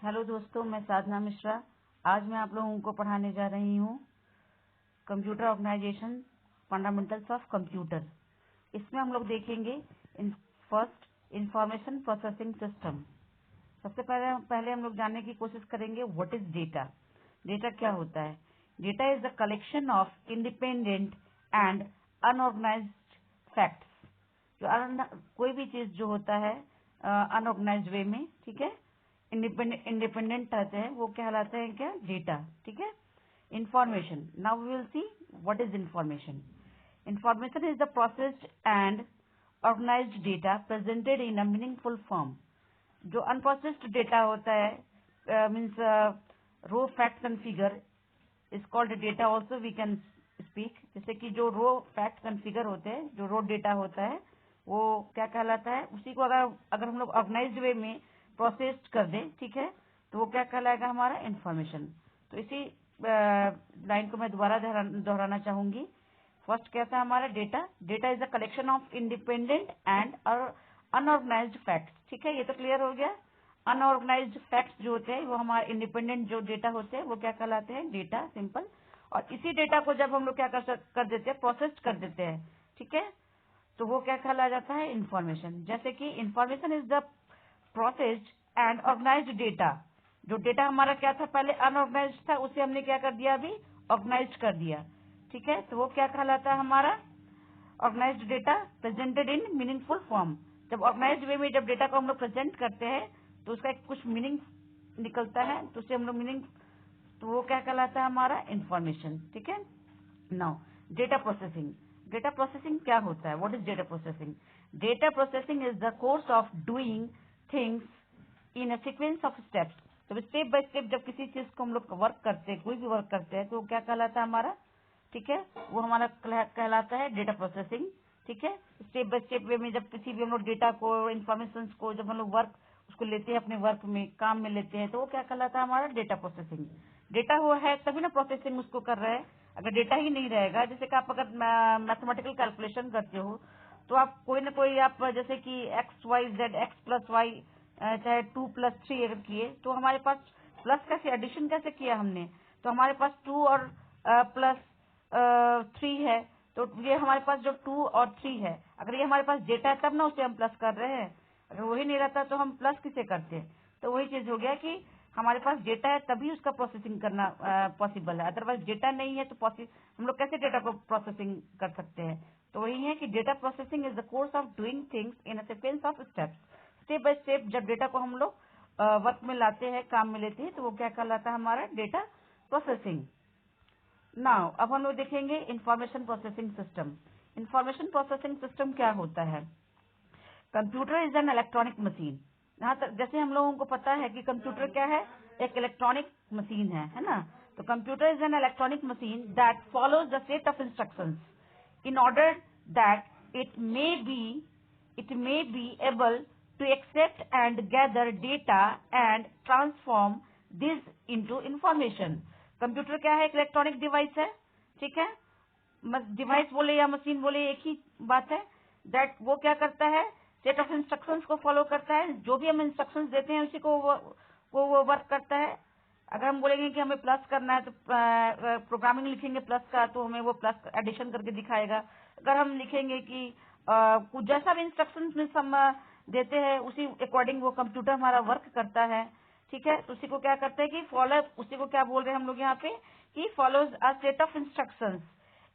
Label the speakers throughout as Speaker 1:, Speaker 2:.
Speaker 1: Hello दोस्तों, मैं साधना मिश्रा। आज मैं आप लोगों को पढ़ाने जा रही हूँ computer organisation fundamentals of computer. इसमें हम लोग देखेंगे फर्स्ट इंफॉर्मेशन प्रोसेसिंग सिस्टम। सबसे पहले हम लोग जानने की कोशिश करेंगे व्हाट इज डेटा। डेटा क्या होता है? Data is the collection of independent and unorganised facts. कोई भी चीज जो होता है अनऑर्गेनाइज्ड वे में, ठीक है, इंडिपेंडेंट रहते हैं, वो कहलाते हैं क्या? डेटा। ठीक है। Information, now we will see what is information. Information is the processed and organised data presented in a meaningful form. जो अनप्रोसेस्ड डेटा होता है means raw facts and figure is called data also we can speak. जैसे कि जो रो facts and figure होते हैं, जो रो data होता है, वो क्या कहलाता है? उसी को अगर हम लोग ऑर्गेनाइज्ड वे में प्रोसेस्ड कर दें, ठीक है, तो वो क्या कहलाएगा? हमारा इंफॉर्मेशन। तो इसी लाइन को मैं दोबारा दोहराना चाहूंगी। फर्स्ट क्या था हमारा? Data. Data is the collection of independent and unorganised facts. ठीक है, ये तो क्लियर हो गया। अनऑर्गेनाइज्ड फैक्ट्स जो होते हैं वो हमारे इंडिपेंडेंट जो डेटा होते हैं वो क्या कहलाते हैं? Data, simple. और इसी डेटा को जब हम लोग क्या कर देते हैं? प्रोसेस्ड कर देते हैं, ठीक है, तो वो क्या कहला जाता है? इंफॉर्मेशन। जैसे कि information is the processed and organised data. जो डेटा हमारा क्या था? पहले अनऑर्गेनाइज्ड था, उसे हमने क्या कर दिया? अभी ऑर्गेनाइज्ड कर दिया। ठीक है, तो वो क्या कहलाता है? हमारा organised data presented in meaningful form. जब ऑर्गेनाइज्ड वे में जब डेटा को हम लोग प्रेजेंट करते हैं तो उसका एक कुछ मीनिंग निकलता है, तो उसे हम लोग मीनिंग, तो वो क्या कहलाता है? हमारा इंफॉर्मेशन। ठीक है। Now data processing. Data processing क्या होता है? What is data processing? Data processing is the course of doing things in a sequence of steps. तो स्टेप बाय स्टेप जब किसी चीज को हम लोग वर्क करते हैं, कोई भी वर्क करते हैं, तो क्या कहलाता है हमारा? ठीक है, वो हमारा कहलाता है डेटा प्रोसेसिंग। ठीक है, स्टेप बाय स्टेप वे में जब किसी भी हम लोग डेटा को, इंफॉर्मेशन को जब हम लोग वर्क उसको लेते हैं, अपने वर्क में काम में लेते हैं, तो वो क्या कहलाता है? हमारा डेटा प्रोसेसिंग। डेटा हुआ है तभी ना प्रोसेसिंग उसको कर रहे हैं। अगर डेटा ही नहीं रहेगा, जैसे कि आप अगर मैथमेटिकल कैलकुलेशन करते हो, तो आप कोई ना कोई, आप जैसे कि X Y Z, X plus Y, चाहे 2+3 अगर किए, तो हमारे पास प्लस कैसे, एडिशन कैसे किया हमने? तो हमारे पास 2 और प्लस 3 है, तो ये हमारे पास जो 2 और 3 है, अगर ये हमारे पास डेटा है तब ना उसे हम प्लस कर रहे हैं। अगर वही नहीं रहता तो हम प्लस किसे करते? तो वही चीज हो गया कि हमारे पास डेटा है तभी उसका प्रोसेसिंग करना पॉसिबल है, अदरवाइज डेटा नहीं है तो हम लोग कैसे डेटा को प्रोसेसिंग कर सकते हैं? तो वही है कि data processing is the course of doing things in a sequence of steps. Step by step जब डेटा को हम लोग वर्क में लाते हैं, काम में लेते हैं, तो वो क्या कहलाता है? हमारा डेटा प्रोसेसिंग। नाउ अब हम लोग देखेंगे information processing system. Information processing system क्या होता है? Computer is an electronic machine. यहाँ तक जैसे हम लोगों को पता है कि कंप्यूटर क्या है? एक इलेक्ट्रॉनिक मशीन है ना? तो computer is an electronic machine that follows the set of instructions in order that it may be able to accept and gather data and transform this into information। Computer क्या है? एक electronic device है, ठीक है। Device बोले या machine बोले एक ही बात है। दैट वो क्या करता है? सेट ऑफ इंस्ट्रक्शंस को फॉलो करता है। जो भी हम इंस्ट्रक्शंस देते हैं उसी को वो वर्क करता है। अगर हम बोलेंगे कि हमें प्लस करना है तो प्रोग्रामिंग लिखेंगे प्लस का, तो हमें वो प्लस एडिशन करके दिखाएगा। अगर हम लिखेंगे कि कुछ जैसा भी इंस्ट्रक्शंस में हम देते हैं उसी अकॉर्डिंग वो कंप्यूटर हमारा वर्क करता है, ठीक है। तो उसी को क्या करते हैं कि फॉलो, उसी को क्या बोल रहे हैं हम लोग यहाँ पे कि follows a set of instructions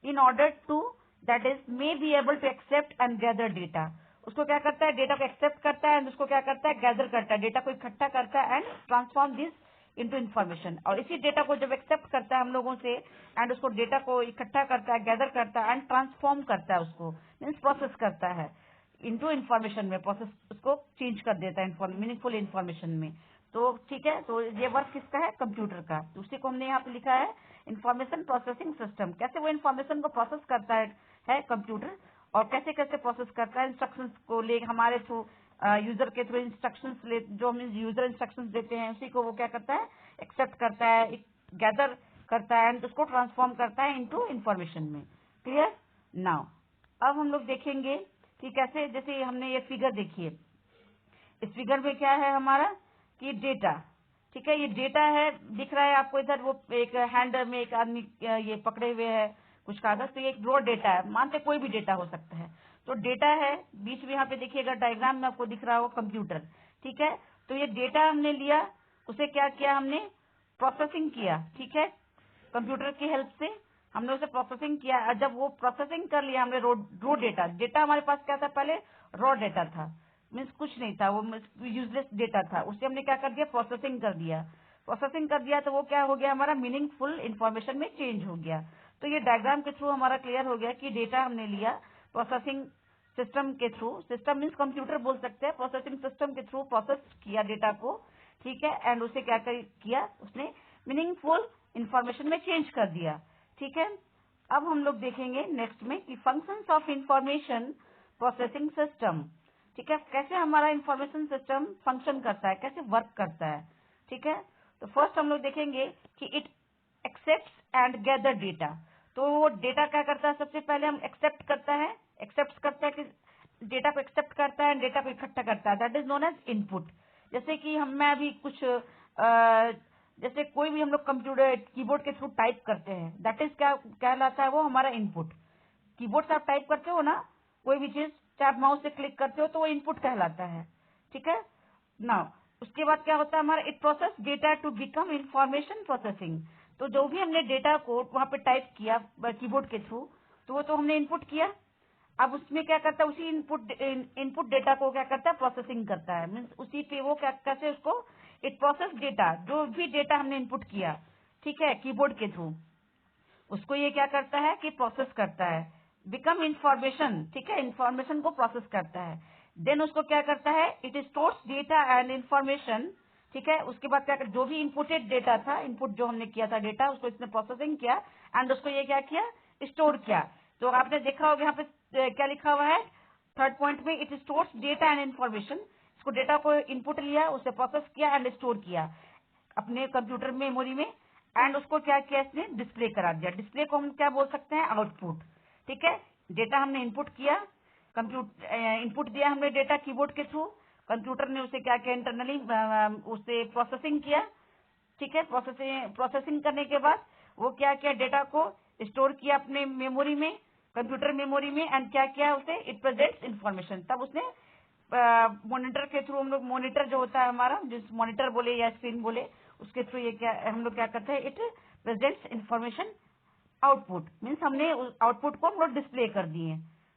Speaker 1: in order to that is may be able to accept and gather data. उसको क्या करता है? डेटा को एक्सेप्ट करता है एंड उसको क्या करता है? गैदर करता है, डेटा को इकट्ठा करता है and transform this into information. और इसी डेटा को जब एक्सेप्ट करता है हम लोगों से एंड उसको डेटा को इकट्ठा करता है, गैदर करता है एंड ट्रांसफॉर्म करता है, उसको मीन्स प्रोसेस करता है इनटू इन्फॉर्मेशन में, प्रोसेस उसको चेंज कर देता है मीनिंगफुल इन्फॉर्मेशन में। तो ठीक है, तो ये वर्क किसका है? कंप्यूटर का। तो उसी को हमने यहाँ पे लिखा है इंफॉर्मेशन प्रोसेसिंग सिस्टम। कैसे वो इन्फॉर्मेशन को प्रोसेस करता है कंप्यूटर, और कैसे कैसे प्रोसेस करता है इंस्ट्रक्शंस को ले, हमारे थ्रू यूजर के थ्रू इंस्ट्रक्शंस ले, जो हम यूजर इंस्ट्रक्शंस देते हैं उसी को वो क्या करता है? एक्सेप्ट करता है, गैदर करता है एंड उसको ट्रांसफॉर्म करता है इनटू इंफॉर्मेशन में। क्लियर? नाउ अब हम लोग देखेंगे कि कैसे, जैसे हमने ये फिगर देखिए, इस फिगर में क्या है हमारा कि डेटा, ठीक है, ये डेटा है, दिख रहा है आपको इधर, वो एक हैंड में एक आदमी ये पकड़े हुए है कुछ कागज, तो ये एक रॉ डेटा है, मानते कोई भी डेटा हो सकता है। तो डेटा है, बीच में यहाँ पे देखिएगा डायग्राम में आपको दिख रहा हो कंप्यूटर। ठीक है, तो ये डेटा हमने लिया, उसे क्या किया हमने, प्रोसेसिंग किया। ठीक है, कंप्यूटर की हेल्प से हमने उसे प्रोसेसिंग किया। जब वो प्रोसेसिंग कर लिया हमने, रो डेटा, डेटा हमारे पास क्या था, पहले रॉ डेटा था, मीन्स कुछ नहीं था, वो यूजलेस डेटा था, उससे हमने क्या कर दिया, प्रोसेसिंग कर दिया। प्रोसेसिंग कर दिया तो वो क्या हो गया, हमारा मीनिंगफुल इंफॉर्मेशन में चेंज हो गया। तो ये डायग्राम के थ्रू हमारा क्लियर हो गया कि डेटा हमने लिया प्रोसेसिंग सिस्टम के थ्रू, सिस्टम मीन्स कंप्यूटर बोल सकते हैं, प्रोसेसिंग सिस्टम के थ्रू प्रोसेस किया डेटा को। ठीक है, एंड उसे क्या किया, उसने मीनिंगफुल इंफॉर्मेशन में चेंज कर दिया। ठीक है, अब हम लोग देखेंगे नेक्स्ट में कि functions of information processing system. ठीक है, कैसे हमारा इंफॉर्मेशन सिस्टम फंक्शन करता है, कैसे वर्क करता है। ठीक है, तो फर्स्ट हम लोग देखेंगे कि it accepts and gather data. तो वो डेटा क्या करता है, सबसे पहले हम एक्सेप्ट करता है, एक्सेप्ट करता है कि डेटा को एक्सेप्ट करता है, डेटा को इकट्ठा करता है, that is known as input. जैसे कि मैं अभी कुछ जैसे कोई भी हम लोग कंप्यूटर कीबोर्ड के थ्रू टाइप करते हैं, दैट इज क्या कहलाता है, वो हमारा इनपुट। कीबोर्ड से आप टाइप करते हो ना कोई भी चीज, चाहे आप माउस से क्लिक करते हो तो वो इनपुट कहलाता है। ठीक है, नाउ उसके बाद क्या होता है हमारा, it process data to become information processing. तो जो भी हमने डेटा को वहां पे टाइप किया कीबोर्ड के थ्रू, तो वो तो हमने इनपुट किया। अब उसमें क्या करता है, उसी इनपुट डेटा को क्या करता है, प्रोसेसिंग करता है, मीन्स उसी पे वो क्या कैसे उसको, इट प्रोसेस डेटा, जो भी डेटा हमने इनपुट किया, ठीक है, कीबोर्ड के थ्रू, उसको ये क्या करता है कि प्रोसेस करता है, बिकम इंफॉर्मेशन। ठीक है, इंफॉर्मेशन को प्रोसेस करता है, देन उसको क्या करता है, it stores data and information. ठीक है, उसके बाद क्या कर, जो भी इनपुटेड डेटा था, इनपुट जो हमने किया था डेटा, उसको इसने प्रोसेसिंग किया एंड उसको ये क्या किया, स्टोर किया। तो आपने देखा होगा यहाँ पे क्या लिखा हुआ है थर्ड पॉइंट में, it stores data and information. इसको डेटा को इनपुट लिया, उसे प्रोसेस किया एंड स्टोर किया अपने कंप्यूटर मेमोरी में, एंड उसको क्या किया, इसने डिस्प्ले करा दिया। डिस्प्ले को हम क्या बोल सकते हैं, आउटपुट। ठीक है, डेटा हमने इनपुट किया, इनपुट दिया हमने डेटा कीबोर्ड के थ्रू, कंप्यूटर ने उसे क्या किया, इंटरनली उसे प्रोसेसिंग किया। ठीक है, प्रोसेसिंग करने के बाद वो क्या किया, डेटा को स्टोर किया अपने मेमोरी में, कंप्यूटर मेमोरी में, एंड क्या किया उसे, इट प्रेजेंट्स इंफॉर्मेशन। तब उसने मॉनिटर के थ्रू, हम लोग मॉनिटर जो होता है हमारा, जिस मॉनिटर बोले या स्क्रीन बोले, उसके थ्रू ये क्या हम लोग क्या करते हैं, it presents information output, means हमने आउटपुट को हम लोग डिस्प्ले कर दिए।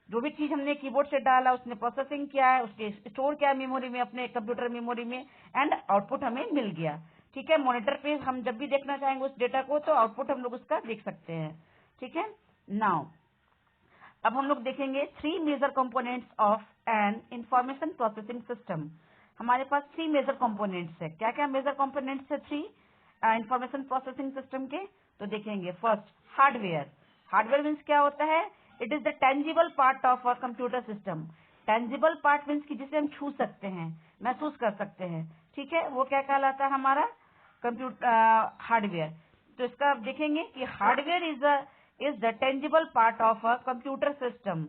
Speaker 1: जो भी चीज हमने कीबोर्ड से डाला, उसने प्रोसेसिंग किया है, उसके स्टोर किया मेमोरी में, अपने कंप्यूटर मेमोरी में, एंड आउटपुट हमें मिल गया। ठीक है, मॉनिटर पे हम जब भी देखना चाहेंगे उस डेटा को, तो आउटपुट हम लोग उसका देख सकते हैं। ठीक है, नाउ अब हम लोग देखेंगे three major components of an information processing system. हमारे पास थ्री मेजर कंपोनेंट्स है। क्या क्या मेजर कंपोनेंट्स है थ्री इंफॉर्मेशन प्रोसेसिंग सिस्टम के, तो देखेंगे फर्स्ट हार्डवेयर। हार्डवेयर मीन्स क्या होता है, it is the tangible part of a computer system. Tangible part means की जिसे हम छू सकते हैं, महसूस कर सकते हैं। ठीक है, वो क्या कहलाता है हमारा कंप्यूटर हार्डवेयर। तो इसका आप देखेंगे कि hardware is the tangible part of a computer system.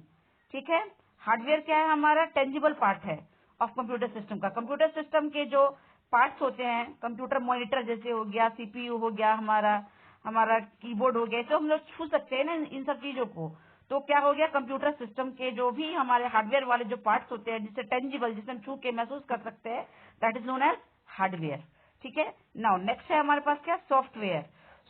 Speaker 1: ठीक है, हार्डवेयर क्या है, हमारा टेंजिबल पार्ट है ऑफ कंप्यूटर सिस्टम का। कंप्यूटर सिस्टम के जो पार्ट्स होते हैं, कंप्यूटर मॉनिटर जैसे हो गया, सीपीयू हो गया, हमारा कीबोर्ड हो गया, तो हम लोग छू सकते हैं ना इन सब चीजों को। तो क्या हो गया, कंप्यूटर सिस्टम के जो भी हमारे हार्डवेयर वाले जो पार्ट्स होते हैं, जिसे टेंजिबल, जिसे हम छू के महसूस कर सकते हैं, that is known as hardware. ठीक है, नाउ नेक्स्ट है हमारे पास क्या, सॉफ्टवेयर।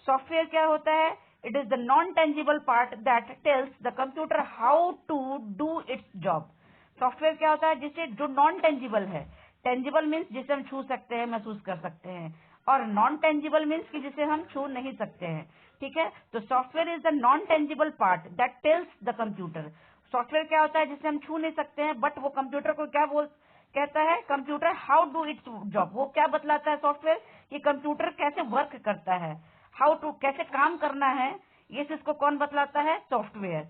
Speaker 1: सॉफ्टवेयर क्या होता है, it is the non tangible part that tells the computer how to do its job. Software क्या होता है, जिसे जो नॉन टेंजिबल है, टेंजिबल मीन्स जिसे हम छू सकते हैं, महसूस कर सकते हैं, और नॉन टेंजिबल मीन्स कि जिसे हम छू नहीं सकते हैं। ठीक है, तो software is the non tangible part that tells the computer. Software क्या होता है, जिसे हम छू नहीं सकते हैं, बट वो कंप्यूटर को क्या कहता है, computer how do its job. वो क्या बतलाता है सॉफ्टवेयर, कि कंप्यूटर कैसे वर्क करता है, हाउ टू कैसे काम करना है, ये चीज को कौन बतलाता है, सॉफ्टवेयर।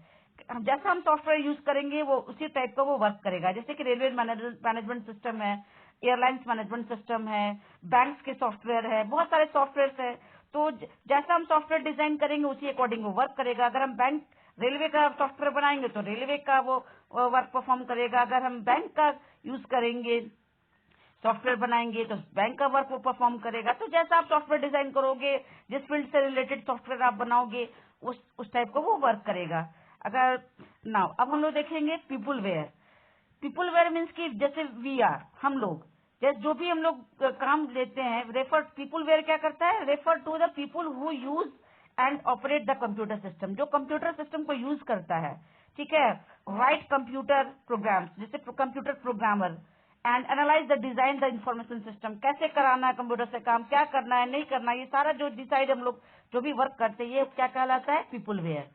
Speaker 1: जैसा हम सॉफ्टवेयर यूज करेंगे वो उसी टाइप का वो वर्क करेगा। जैसे कि रेलवे मैनेजमेंट सिस्टम है, एयरलाइंस मैनेजमेंट सिस्टम है, बैंक्स के सॉफ्टवेयर है, बहुत सारे सॉफ्टवेयर है। तो जैसा हम सॉफ्टवेयर डिजाइन करेंगे उसी अकॉर्डिंग वो वर्क करेगा। अगर हम बैंक रेलवे का सॉफ्टवेयर बनाएंगे तो रेलवे का वो वर्क परफॉर्म करेगा। अगर हम बैंक का यूज करेंगे सॉफ्टवेयर बनाएंगे तो बैंक का वर्क वो परफॉर्म करेगा। तो जैसा आप सॉफ्टवेयर डिजाइन करोगे, जिस फील्ड से रिलेटेड सॉफ्टवेयर आप बनाओगे, उस टाइप का वो वर्क करेगा। अगर नाउ अब हम लोग देखेंगे peopleware. Peopleware means की जैसे वी आर, हम लोग जैसे जो भी हम लोग काम लेते हैं, रेफर पीपुल वेयर क्या करता है, refer to the people who use and operate the computer system, जो कंप्यूटर सिस्टम को यूज करता है, ठीक है। राइट कंप्यूटर प्रोग्राम, जैसे computer programmer, and analyse the design the information system, कैसे कराना है कंप्यूटर से काम, क्या करना है नहीं करना, ये सारा जो डिसाइड हम लोग जो भी वर्क करते हैं, ये क्या कहलाता है, पीपुल वेयर।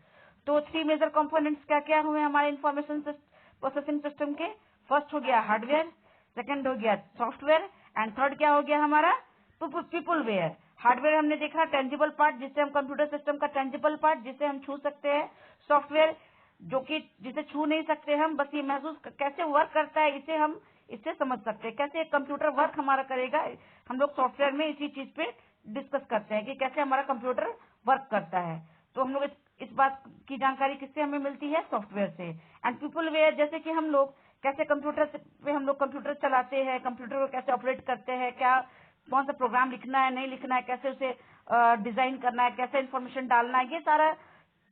Speaker 1: तो 3 मेजर कंपोनेंट्स क्या क्या हुए हमारे इंफॉर्मेशन प्रोसेसिंग सिस्टम के। फर्स्ट हो गया हार्डवेयर, सेकंड हो गया सॉफ्टवेयर, एंड थर्ड क्या हो गया हमारा पीपुल वेयर। हार्डवेयर हमने देखा टेंजिबल पार्ट, जिससे हम कंप्यूटर सिस्टम का टेंजिबल पार्ट जिसे हम छू सकते हैं। सॉफ्टवेयर जो कि जिसे छू नहीं सकते हम, बस ये महसूस कैसे वर्क करता है इसे हम इससे समझ सकते हैं, कैसे कंप्यूटर वर्क हमारा करेगा। हम लोग सॉफ्टवेयर में इसी चीज पे डिस्कस करते हैं कि कैसे हमारा कंप्यूटर वर्क करता है। तो हम लोग इस बात की जानकारी किससे हमें मिलती है, सॉफ्टवेयर से। एंड पीपुल वेयर जैसे कि हम लोग कैसे कंप्यूटर पे हम लोग कंप्यूटर चलाते हैं, कंप्यूटर को कैसे ऑपरेट करते हैं, क्या कौन सा प्रोग्राम लिखना है नहीं लिखना है, कैसे उसे डिजाइन करना है, कैसे इन्फॉर्मेशन डालना है, ये सारा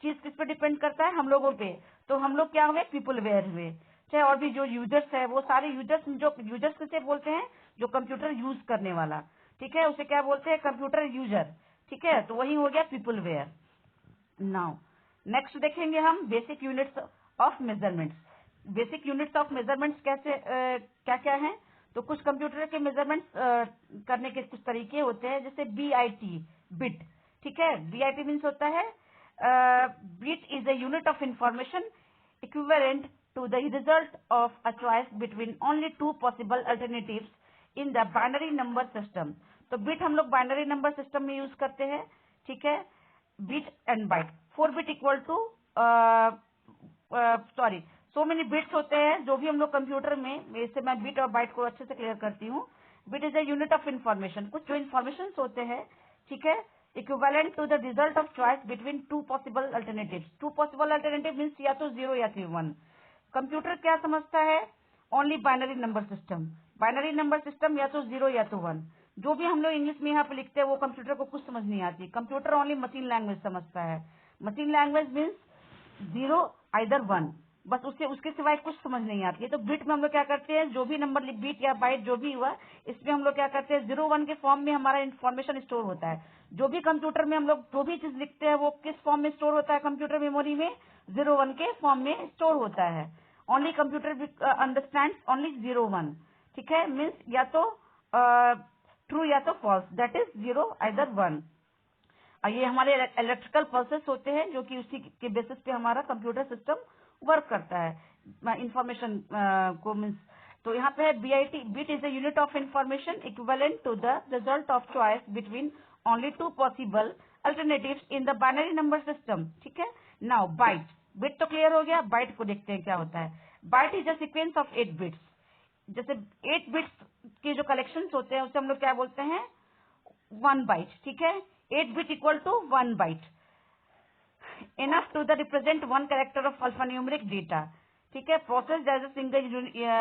Speaker 1: चीज किस पे डिपेंड करता है, हम लोगों पे। तो हम लोग क्या हुए, पीपुल वेयर हुए। चाहे और भी जो यूजर्स है, वो सारे यूजर्स, जो यूजर्स किसे बोलते हैं, जो कंप्यूटर यूज करने वाला, ठीक है, उसे क्या बोलते हैं, कंप्यूटर यूजर, ठीक है। तो वही हो गया पीपुल वेयर। नाउ नेक्स्ट देखेंगे हम basic units of measurements. Basic units of measurements कैसे क्या क्या है। तो कुछ कंप्यूटर के मेजरमेंट्स करने के कुछ तरीके होते हैं, जैसे बीआईटी, बिट, ठीक है। बीआईटी मीन्स होता है bit is a unit of information equivalent to the result of a choice between only 2 possible alternatives in the binary number system. तो बिट हम लोग बाइनरी नंबर सिस्टम में यूज करते हैं, ठीक है। Bit and byte, 4 bit equal to sorry so many bits होते हैं जो भी हम लोग कंप्यूटर में, इससे मैं बिट और बाइट को अच्छे से क्लियर करती हूँ। Bit is a unit of information, कुछ जो इन्फॉर्मेशन होते हैं, ठीक है, equivalent to the result of choice between 2 possible alternatives. 2 possible alternative means या तो 0 या फिर 1। कंप्यूटर क्या समझता है, only binary number system. Binary number system या तो 0 या तो 1। जो भी हम लोग इंग्लिश में यहाँ पे लिखते हैं वो कंप्यूटर को कुछ समझ नहीं आती। कंप्यूटर ओनली मशीन लैंग्वेज समझता है। मशीन लैंग्वेज मीन्स 0 आइदर 1, बस उसके सिवाय कुछ समझ नहीं आती है। तो बिट में हम लोग क्या करते हैं, जो भी नंबर बिट या बाइट जो भी हुआ, इसमें हम लोग क्या करते हैं, 0 1 के फॉर्म में हमारा इन्फॉर्मेशन स्टोर होता है। जो भी कंप्यूटर में हम लोग जो भी चीज लिखते हैं वो किस फॉर्म में स्टोर होता है, कंप्यूटर मेमोरी में 0 1 के फॉर्म में स्टोर होता है। ओनली कंप्यूटर अंडरस्टैंड ओनली 0 1, ठीक है, मीन्स या तो ट्रू या तो फॉल्स, दैट इज 0 आइदर 1। ये हमारे इलेक्ट्रिकल प्रोसेस होते हैं जो कि उसी के बेसिस पे हमारा कंप्यूटर सिस्टम वर्क करता है इंफॉर्मेशन को मीन्स। तो यहाँ पे है BIT, bit is a unit of information equivalent to the result of choice between only 2 possible alternatives in the binary number system, ठीक है। नाउ बाइट, बिट तो क्लियर हो गया, बाइट को देखते हैं क्या होता है। Byte is a sequence of 8 bits. जैसे 8 बिट्स के जो कलेक्शंस होते हैं उसे हम लोग क्या बोलते हैं, 1 बाइट, ठीक है। 8 bit equal to 1 byte, enough to the represent 1 character of alphanumeric data, ठीक है, process as a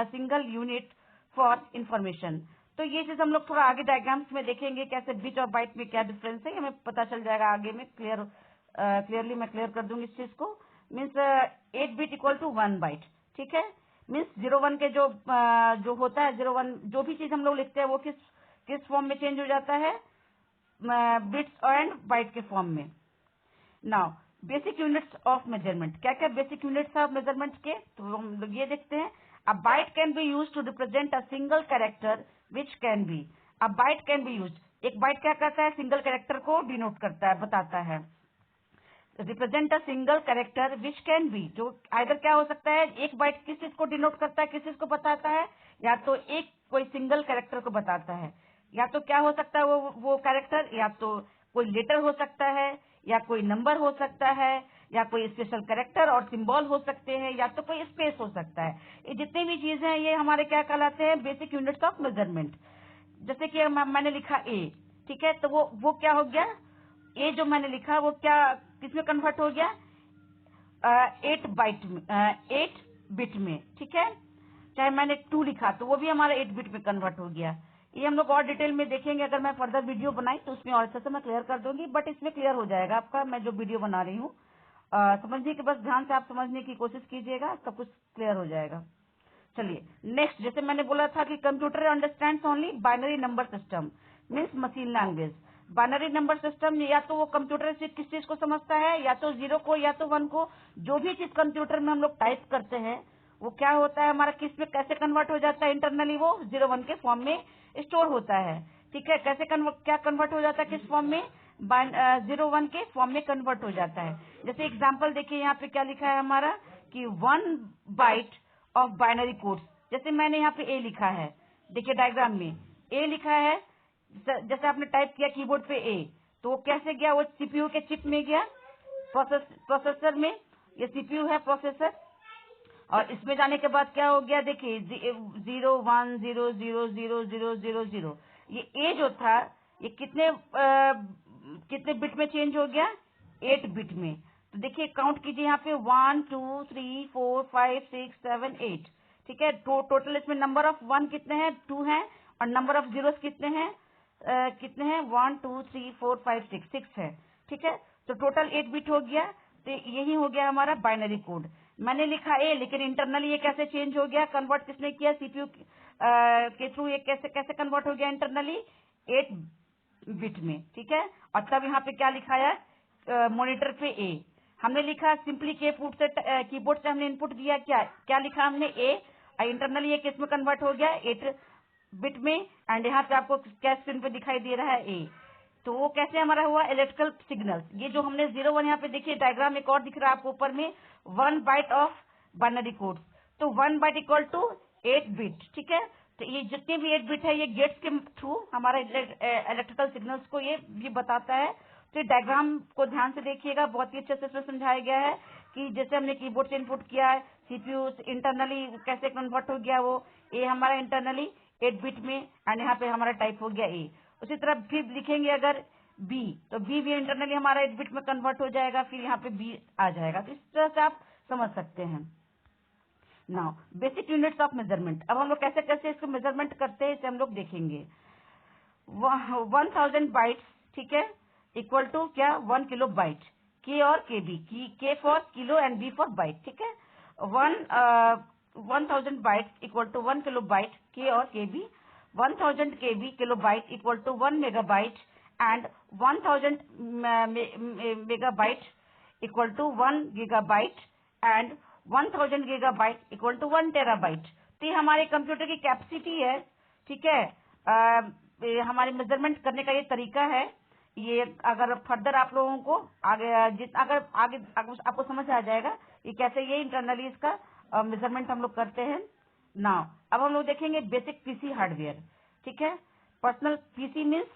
Speaker 1: single unit for information. तो ये चीज हम लोग थोड़ा आगे डायग्राम्स में देखेंगे, कैसे बिट और बाइट में क्या डिफरेंस है, हमें पता चल जाएगा आगे में। क्लियरली मैं क्लियर कर दूंगी इस चीज को। Means 8 bit equal to 1 byte, ठीक है। मीन्स 0 1 के जो होता है 0 1 जो भी चीज हम लोग लिखते हैं वो किस फॉर्म में चेंज हो जाता है, बिट्स एंड बाइट के फॉर्म में। Now basic units of measurement, क्या क्या बेसिक यूनिट्स ऑफ मेजरमेंट के, तो हम लोग ये देखते हैं। A byte can be use to represent a single character which can be, a byte can be use, एक बाइट क्या करता है, सिंगल कैरेक्टर को डिनोट करता है, बताता है। Represent a single character which can B, जो आइदर क्या हो सकता है, एक बाइट किस चीज को डिनोट करता है, किस चीज को बताता है, या तो एक कोई सिंगल कैरेक्टर को बताता है, या तो क्या हो सकता है वो कैरेक्टर, या तो कोई लेटर हो सकता है, या कोई नंबर हो सकता है, या कोई स्पेशल कैरेक्टर और सिंबल हो सकते हैं, या तो कोई स्पेस हो सकता है। ये जितनी भी चीजें हैं ये हमारे क्या कहलाते हैं, बेसिक यूनिट्स ऑफ मेजरमेंट। जैसे कि मैंने लिखा ए, ठीक है, तो वो क्या हो गया, ए जो मैंने लिखा वो क्या किसमें कन्वर्ट हो गया, 8 बाइट में, 8 बिट में, ठीक है। चाहे मैंने 2 लिखा तो वो भी हमारा 8 बिट में कन्वर्ट हो गया। ये हम लोग और डिटेल में देखेंगे, अगर मैं फर्दर वीडियो बनाई तो उसमें और अच्छे से मैं क्लियर कर दूंगी, बट इसमें क्लियर हो जाएगा आपका, मैं जो वीडियो बना रही हूँ। समझिए कि बस ध्यान से आप समझने की कोशिश कीजिएगा, सब कुछ क्लियर हो जाएगा। चलिए नेक्स्ट, जैसे मैंने बोला था कि computer understands only binary number system means machine language. Binary number system या तो वो कंप्यूटर से किस चीज को समझता है, या तो 0 को या तो 1 को। जो भी चीज कंप्यूटर में हम लोग टाइप करते हैं वो क्या होता है हमारा, किस में कैसे कन्वर्ट हो जाता है, इंटरनली वो 0-1 के फॉर्म में स्टोर होता है। ठीक है, कैसे क्या कन्वर्ट हो जाता है, किस फॉर्म में, 0-1 के फॉर्म में कन्वर्ट हो जाता है। जैसे एग्जाम्पल देखिए यहाँ पे क्या लिखा है हमारा कि 1 बाइट ऑफ बाइनरी कोड्स। जैसे मैंने यहाँ पे ए लिखा है, देखिए डायग्राम में ए लिखा है, जैसे आपने टाइप किया कीबोर्ड पे ए, तो वो कैसे गया, वो सीपीयू के चिप में गया, प्रोसेसर में। ये सीपीयू है प्रोसेसर, और इसमें जाने के बाद क्या हो गया, देखिए 0-1-0-0-0-0-0-0। ये ए जो था ये कितने बिट में चेंज हो गया, 8 बिट में। तो देखिए काउंट कीजिए यहाँ पे 1 2 3 4 5 6 7 8। ठीक है, टोटल इसमें नंबर ऑफ 1 कितने हैं, 2 हैं, और नंबर ऑफ जीरोस कितने हैं, 1 2 3 4 5 6 है। ठीक है, तो टोटल 8 बिट हो गया। तो यही हो गया हमारा बाइनरी कोड। मैंने लिखा ए, लेकिन इंटरनली ये कैसे चेंज हो गया, कन्वर्ट किसने किया, सीपीयू के थ्रू। ये कैसे कन्वर्ट हो गया इंटरनली, 8 बिट में। ठीक है, और तब यहाँ पे क्या लिखाया, मॉनिटर पे ए हमने लिखा, सिंपली कीबोर्ड से हमने इनपुट दिया, क्या लिखा हमने ए, और इंटरनली ये किस में कन्वर्ट हो गया, 8 बिट में। एंड यहाँ पे आपको क्या स्क्रीन पे दिखाई दे रहा है ए। तो वो कैसे हमारा हुआ, इलेक्ट्रिकल सिग्नल। ये जो हमने 0-1 यहाँ पे देखिए डायग्राम एक और दिख रहा है आपको ऊपर में, 1 बाइट ऑफ बाइनरी कोड। तो 1 बाइट इक्वल टू 8 बिट। ठीक है, तो ये जितने भी 8 बिट है ये गेट्स के थ्रू हमारा इलेक्ट्रिकल सिग्नल्स को ये भी बताता है। तो डायग्राम को ध्यान से देखिएगा, बहुत ही अच्छे से इसमें समझाया गया है कि जैसे हमने कीबोर्ड से इनपुट किया है, सीपीयू इंटरनली कैसे कन्वर्ट हो गया, वो ए हमारा इंटरनली 8 बिट में, एंड यहाँ पे हमारा टाइप हो गया ए। उसी तरह फिर लिखेंगे अगर बी, तो बी भी इंटरनली हमारा 8 बिट में कन्वर्ट हो जाएगा, फिर यहाँ पे बी आ जाएगा। तो इस तरह से आप समझ सकते हैं। Now basic units of measurement, अब हम लोग कैसे कैसे इसको मेजरमेंट करते हैं इसे हम लोग देखेंगे। 1000 बाइट्स, ठीक है, इक्वल टू क्या, 1 किलो बाइट। के और K B, K for kilo and B for byte. ठीक है, 1000 bytes equal to 1 kilo byte, K और K B. 1000 KB kilobyte equal to 1 megabyte and 1000 megabyte equal to 1 gigabyte and 1000 gigabyte equal to 1 terabyte। तो ये हमारे computer की capacity है। ठीक है, हमारे मेजरमेंट करने का ये तरीका है। ये अगर फर्दर आप लोगों को आगे अगर आपको समझ आ जाएगा ये कैसे ये इंटरनली इसका मेजरमेंट हम लोग करते हैं। नाउ अब हम लोग देखेंगे बेसिक पीसी हार्डवेयर। ठीक है, personal PC means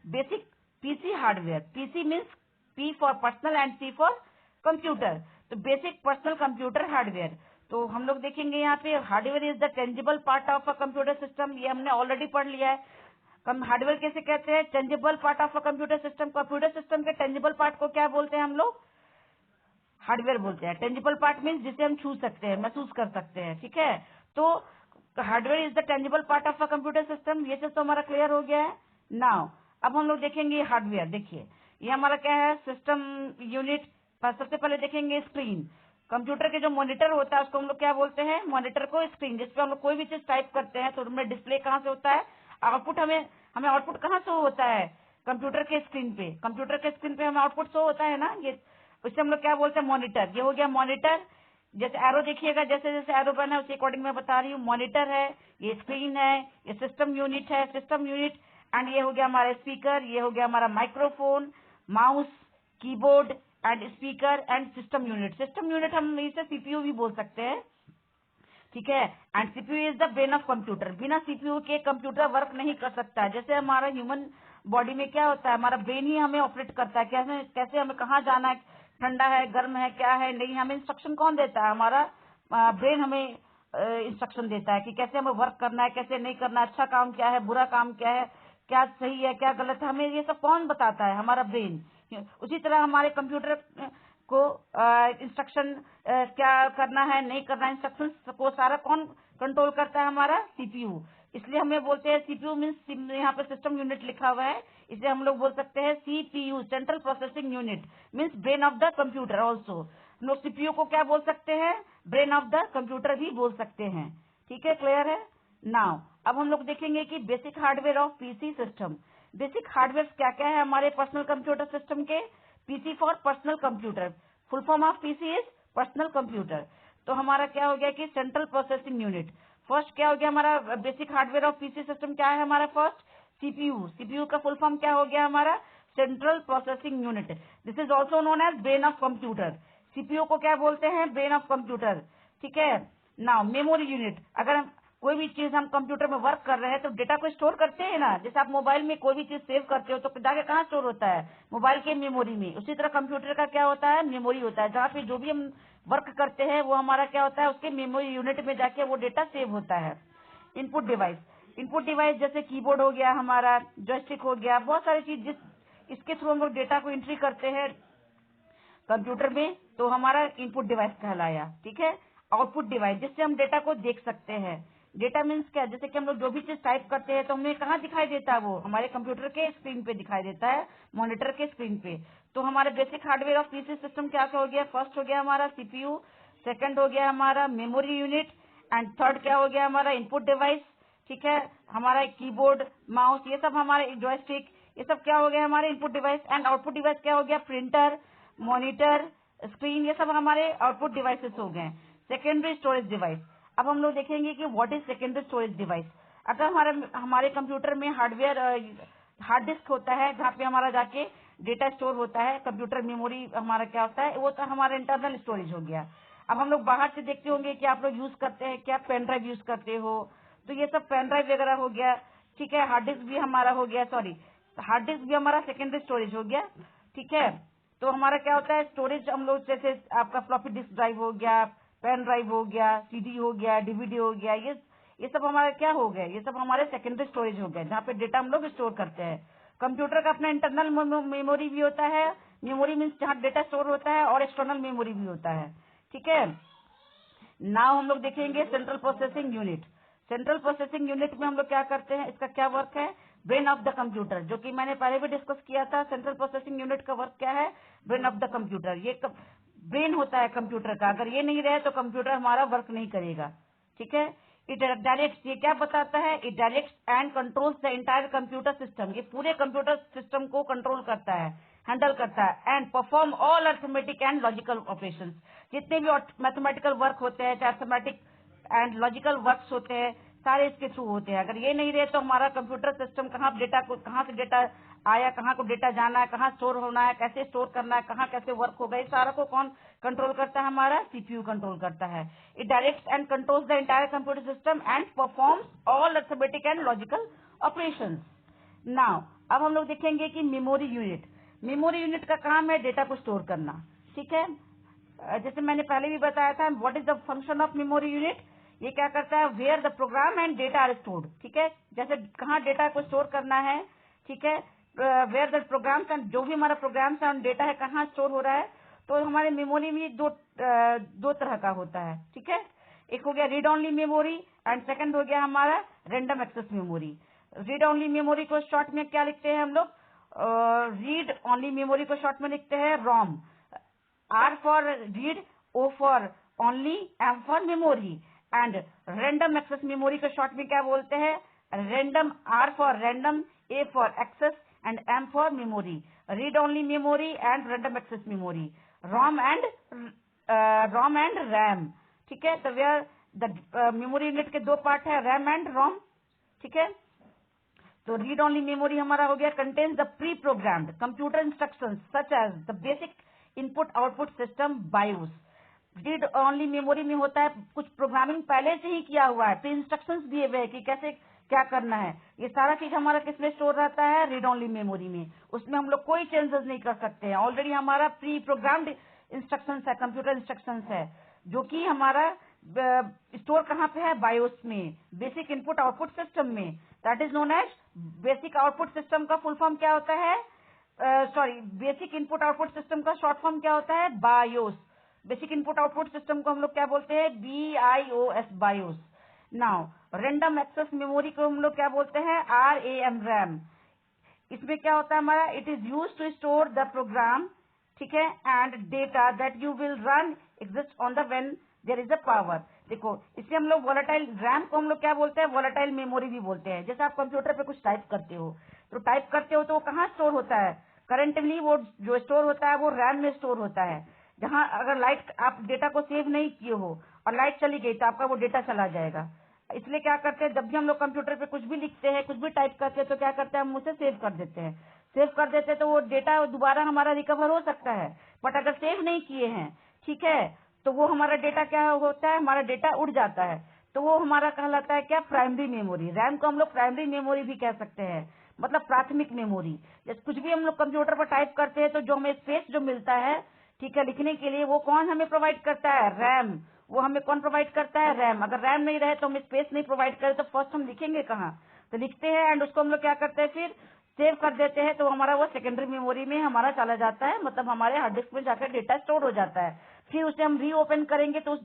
Speaker 1: basic PC hardware. PC means P for personal and C for computer. तो बेसिक पर्सनल कंप्यूटर हार्डवेयर। तो हम लोग देखेंगे यहाँ पे hardware is the tangible part of a computer system. ये हमने ऑलरेडी पढ़ लिया है। हार्डवेयर कैसे कहते हैं, tangible part of a computer system. Computer system के टेंजिबल पार्ट को क्या बोलते हैं हम लोग, हार्डवेयर बोलते हैं। टेंजिबल पार्ट मीन्स जिसे हम छू सकते हैं, महसूस कर सकते हैं। ठीक है, तो hardware is the tangible part of a computer system. ये सब तो हमारा क्लियर हो गया है। नाउ अब हम लोग देखेंगे हार्डवेयर। देखिए ये हमारा क्या है, सिस्टम यूनिट। सबसे पहले देखेंगे स्क्रीन। कंप्यूटर के जो मॉनिटर होता है उसको हम लोग क्या बोलते हैं, मॉनिटर को स्क्रीन। जिसपे हम लोग कोई भी चीज टाइप करते हैं तो उनमें डिस्प्ले कहाँ से होता है, आउटपुट हमें आउटपुट कहाँ शो होता है, कंप्यूटर के स्क्रीन पे। कंप्यूटर के स्क्रीन पे हमें आउटपुट शो होता है ना, ये उससे हम लोग क्या बोलते हैं, मॉनिटर। ये हो गया मॉनिटर। जैसे एरो देखिएगा, जैसे जैसे एरो बना है उसी अकॉर्डिंग मैं बता रही हूँ। मॉनिटर है, ये स्क्रीन है, ये सिस्टम यूनिट है, सिस्टम यूनिट। एंड ये हो गया हमारा स्पीकर, ये हो गया हमारा microphone, mouse, keyboard and speaker and system unit. System unit हम इसे सीपीयू भी बोल सकते हैं। ठीक है, and CPU is the brain of computer. बिना सीपीयू के कंप्यूटर वर्क नहीं कर सकता है। जैसे हमारा ह्यूमन बॉडी में क्या होता है, हमारा ब्रेन ही हमें ऑपरेट करता है, कैसे हमें कहाँ जाना है, ठंडा है, गर्म है, क्या है, नहीं। हमें इंस्ट्रक्शन कौन देता है, हमारा ब्रेन हमें इंस्ट्रक्शन देता है कि कैसे हमें वर्क करना है, कैसे नहीं करना, अच्छा काम क्या है, बुरा काम क्या है, क्या सही है, क्या गलत है, हमें ये सब कौन बताता है, हमारा ब्रेन। उसी तरह हमारे कंप्यूटर को इंस्ट्रक्शन क्या करना है नहीं करना है, इंस्ट्रक्शंस को सारा कौन कंट्रोल करता है? हमारा सीपीयू। इसलिए हमें बोलते हैं सीपीयू मीन्स, यहाँ पे सिस्टम यूनिट लिखा हुआ है, इसलिए हम लोग बोल सकते हैं CPU, central processing unit, means brain of the computer also. हम लोग सीपीयू को क्या बोल सकते हैं? ब्रेन ऑफ द कंप्यूटर भी बोल सकते हैं। ठीक है, क्लियर है? नाउ अब हम लोग देखेंगे कि basic hardware of PC system. Basic hardware क्या क्या है हमारे पर्सनल कंप्यूटर सिस्टम के? PC for personal computer, full form of PC is personal computer. तो हमारा क्या हो गया कि सेंट्रल प्रोसेसिंग यूनिट। फर्स्ट क्या हो गया हमारा basic hardware of PC system? क्या है हमारा फर्स्ट? सीपीयू। सीपीयू का फुल फॉर्म क्या हो गया हमारा? Central processing unit. This is also known as brain of computer. CPU को क्या बोलते हैं? Brain of computer. ठीक है। नाउ मेमोरी यूनिट, अगर हम कोई भी चीज हम कंप्यूटर में वर्क कर रहे हैं तो डेटा को स्टोर करते हैं ना, जैसे आप मोबाइल में कोई भी चीज सेव करते हो तो जाके कहाँ स्टोर होता है? मोबाइल के मेमोरी में। उसी तरह कंप्यूटर का क्या होता है? मेमोरी होता है, जहाँ पे जो भी हम वर्क करते हैं वो हमारा क्या होता है? उसके मेमोरी यूनिट में जाके वो डेटा सेव होता है। इनपुट डिवाइस, इनपुट डिवाइस जैसे कीबोर्ड हो गया हमारा, जॉयस्टिक हो गया, बहुत सारी चीज इसके थ्रू हम लोग डेटा को एंट्री करते हैं कंप्यूटर में, तो हमारा इनपुट डिवाइस कहलाया। ठीक है। आउटपुट डिवाइस, जिससे हम डेटा को देख सकते हैं। डेटा मीन्स क्या? जैसे कि हम लोग जो भी चीज टाइप करते हैं तो हमें कहाँ दिखाई देता है? वो हमारे कंप्यूटर के स्क्रीन पे दिखाई देता है, मॉनिटर के स्क्रीन पे। तो हमारे basic hardware of PC system क्या क्या हो गया? फर्स्ट हो गया हमारा सीपीयू, सेकंड हो गया हमारा मेमोरी यूनिट, एंड थर्ड क्या हो गया हमारा? Input device. ठीक है। हमारा कीबोर्ड, माउस, ये सब हमारे जॉयस्टिक, ये सब क्या हो गया हमारे input device. And output device क्या हो गया? प्रिंटर, मॉनिटर, स्क्रीन, ये सब हमारे आउटपुट डिवाइसेस हो गए। सेकेंडरी स्टोरेज डिवाइस, अब हम लोग देखेंगे कि what is secondary storage device. अगर हमारे कंप्यूटर में हार्डवेयर हार्ड डिस्क होता है, जहाँ पे हमारा जाके डेटा स्टोर होता है, कंप्यूटर मेमोरी हमारा क्या होता है? वो तो हमारा इंटरनल स्टोरेज हो गया। अब हम लोग बाहर से देखते होंगे कि आप लोग यूज करते हैं क्या? पेन ड्राइव यूज करते हो, तो ये सब पेन ड्राइव वगैरह हो गया। ठीक है। हार्ड डिस्क भी हमारा हो गया, सॉरी, हार्ड डिस्क भी हमारा सेकेंडरी स्टोरेज हो गया। ठीक है। तो हमारा क्या होता है? स्टोरेज हम लोग जैसे आपका फ्लॉपी डिस्क ड्राइव हो गया, पेन ड्राइव हो गया, सीडी हो गया, डीवीडी हो गया, ये सब हमारे क्या हो गए? ये सब हमारे सेकेंडरी स्टोरेज हो गए, जहाँ पे डेटा हम लोग स्टोर करते हैं। कंप्यूटर का अपना इंटरनल मेमोरी भी होता है, मेमोरी मीन्स जहाँ डेटा स्टोर होता है, और एक्सटर्नल मेमोरी भी होता है। ठीक है। नाउ हम लोग देखेंगे central processing unit. Central processing unit में हम लोग क्या करते हैं? इसका क्या वर्क है? ब्रेन ऑफ द कंप्यूटर, जो कि मैंने पहले भी डिस्कस किया था। सेंट्रल प्रोसेसिंग यूनिट का वर्क क्या है? Brain of the computer. ये ब्रेन होता है कंप्यूटर का, अगर ये नहीं रहे तो कंप्यूटर हमारा वर्क नहीं करेगा। ठीक है। इट डायरेक्ट, ये क्या बताता है? It direct and controls the entire computer system. ये पूरे कंप्यूटर सिस्टम को कंट्रोल करता है, हैंडल करता है। And perform all arithmetic and logical operations, जितने भी मैथमेटिकल वर्क होते हैं, अर्थमेटिक एंड लॉजिकल वर्क्स होते हैं, सारे इसके थ्रू होते हैं। अगर ये नहीं रहे तो हमारा कंप्यूटर सिस्टम कहाँ से डेटा आया, कहाँ को डेटा जाना है, कहाँ स्टोर होना है, कैसे स्टोर करना है, कहाँ कैसे वर्क होगा, इस सारा को कौन कंट्रोल करता है? हमारा सीपीयू कंट्रोल करता है। It directs and controls the entire computer system and performs all arithmetic and logical operations. Now अब हम लोग देखेंगे कि मेमोरी यूनिट। मेमोरी यूनिट का काम है डेटा को स्टोर करना। ठीक है। जैसे मैंने पहले भी बताया था, what is the function of memory unit. ये क्या करता है? Where the program and data are stored. ठीक है। जैसे कहाँ डेटा को स्टोर करना है। ठीक है। वेयर द प्रोग्राम्स एंड, जो भी हमारा प्रोग्राम्स एंड डेटा है कहाँ स्टोर हो रहा है। तो हमारे मेमोरी में दो तरह का होता है। ठीक है। एक हो गया read only memory, and second हो गया हमारा random access memory. Read only memory को शॉर्ट में क्या लिखते हैं हम लोग? रीड ओनली मेमोरी को शॉर्ट में लिखते हैं ROM. R for read, O for only, M for memory, and random access memory को शॉर्ट में क्या बोलते हैं? random, R for random, A for access, and M for memory. Read only memory and random access memory. ROM and RAM. ठीक है। तो where the memory unit के दो पार्ट है, RAM and ROM। ठीक है। तो रीड ओनली मेमोरी हमारा हो गया contains the pre programmed computer instructions such as the basic input output system BIOS. Read only memory में होता है कुछ प्रोग्रामिंग पहले से ही किया हुआ है, प्री इंस्ट्रक्शंस दिए हुए हैं कि कैसे क्या करना है। ये सारा चीज हमारा किसमें स्टोर रहता है? रीड ओनली मेमोरी में। उसमें हम लोग कोई चेंजेस नहीं कर सकते हैं, ऑलरेडी हमारा प्री प्रोग्राम्ड इंस्ट्रक्शंस है, कंप्यूटर इंस्ट्रक्शंस है, जो कि हमारा स्टोर कहाँ पे है? बायोस में, बेसिक इनपुट आउटपुट सिस्टम में। That is known as basic output system का फुल फॉर्म क्या होता है? Sorry, basic input output system का शॉर्ट फॉर्म क्या होता है? BIOS. Basic input output system को हम लोग क्या बोलते हैं? BIOS, BIOS. Now random access memory को हम लोग क्या बोलते हैं? RAM, RAM. इसमें क्या होता है हमारा? It is use to store the programme, ठीक है, and data that you will run exist on the when there is a power. देखो, इससे हम लोग वोलेटाइल रैम को हम लोग क्या बोलते हैं? वोलेटाइल मेमोरी भी बोलते हैं। जैसे आप कंप्यूटर पे कुछ टाइप करते हो, तो टाइप करते हो तो वो कहाँ स्टोर होता है? करंटली वो जो स्टोर होता है वो रैम में स्टोर होता है। जहां अगर लाइट, आप डेटा को सेव नहीं किए हो और लाइट चली गई तो आपका वो डेटा चला जाएगा। इसलिए क्या करते हैं, जब भी हम लोग कंप्यूटर पे कुछ भी लिखते हैं, कुछ भी टाइप करते हैं, तो क्या करते हैं, हम उसे सेव कर देते हैं। सेव कर देते हैं तो वो डेटा दोबारा हमारा रिकवर हो सकता है। बट अगर सेव नहीं किए हैं, ठीक है, तो वो हमारा डेटा क्या होता है? हमारा डेटा उड़ जाता है। तो वो हमारा कहलाता है क्या? Primary memory. रैम को हम लोग प्राइमरी मेमोरी भी कह सकते हैं, मतलब प्राथमिक मेमोरी। जैसे कुछ भी हम लोग कंप्यूटर पर टाइप करते हैं तो जो हमें स्पेस जो मिलता है, ठीक है, लिखने के लिए, वो कौन हमें प्रोवाइड करता है? रैम। वो हमें कौन प्रोवाइड करता है? रैम। अगर रैम नहीं रहे तो हम स्पेस नहीं प्रोवाइड करें तो फर्स्ट हम लिखेंगे कहाँ? तो लिखते हैं एंड उसको हम लोग क्या करते हैं, फिर सेव कर देते हैं। तो हमारा वो सेकेंडरी मेमोरी में हमारा चला जाता है, मतलब हमारे हार्ड डिस्क में जाकर डेटा स्टोर हो जाता है। फिर उसे हम रीओपन करेंगे तो उस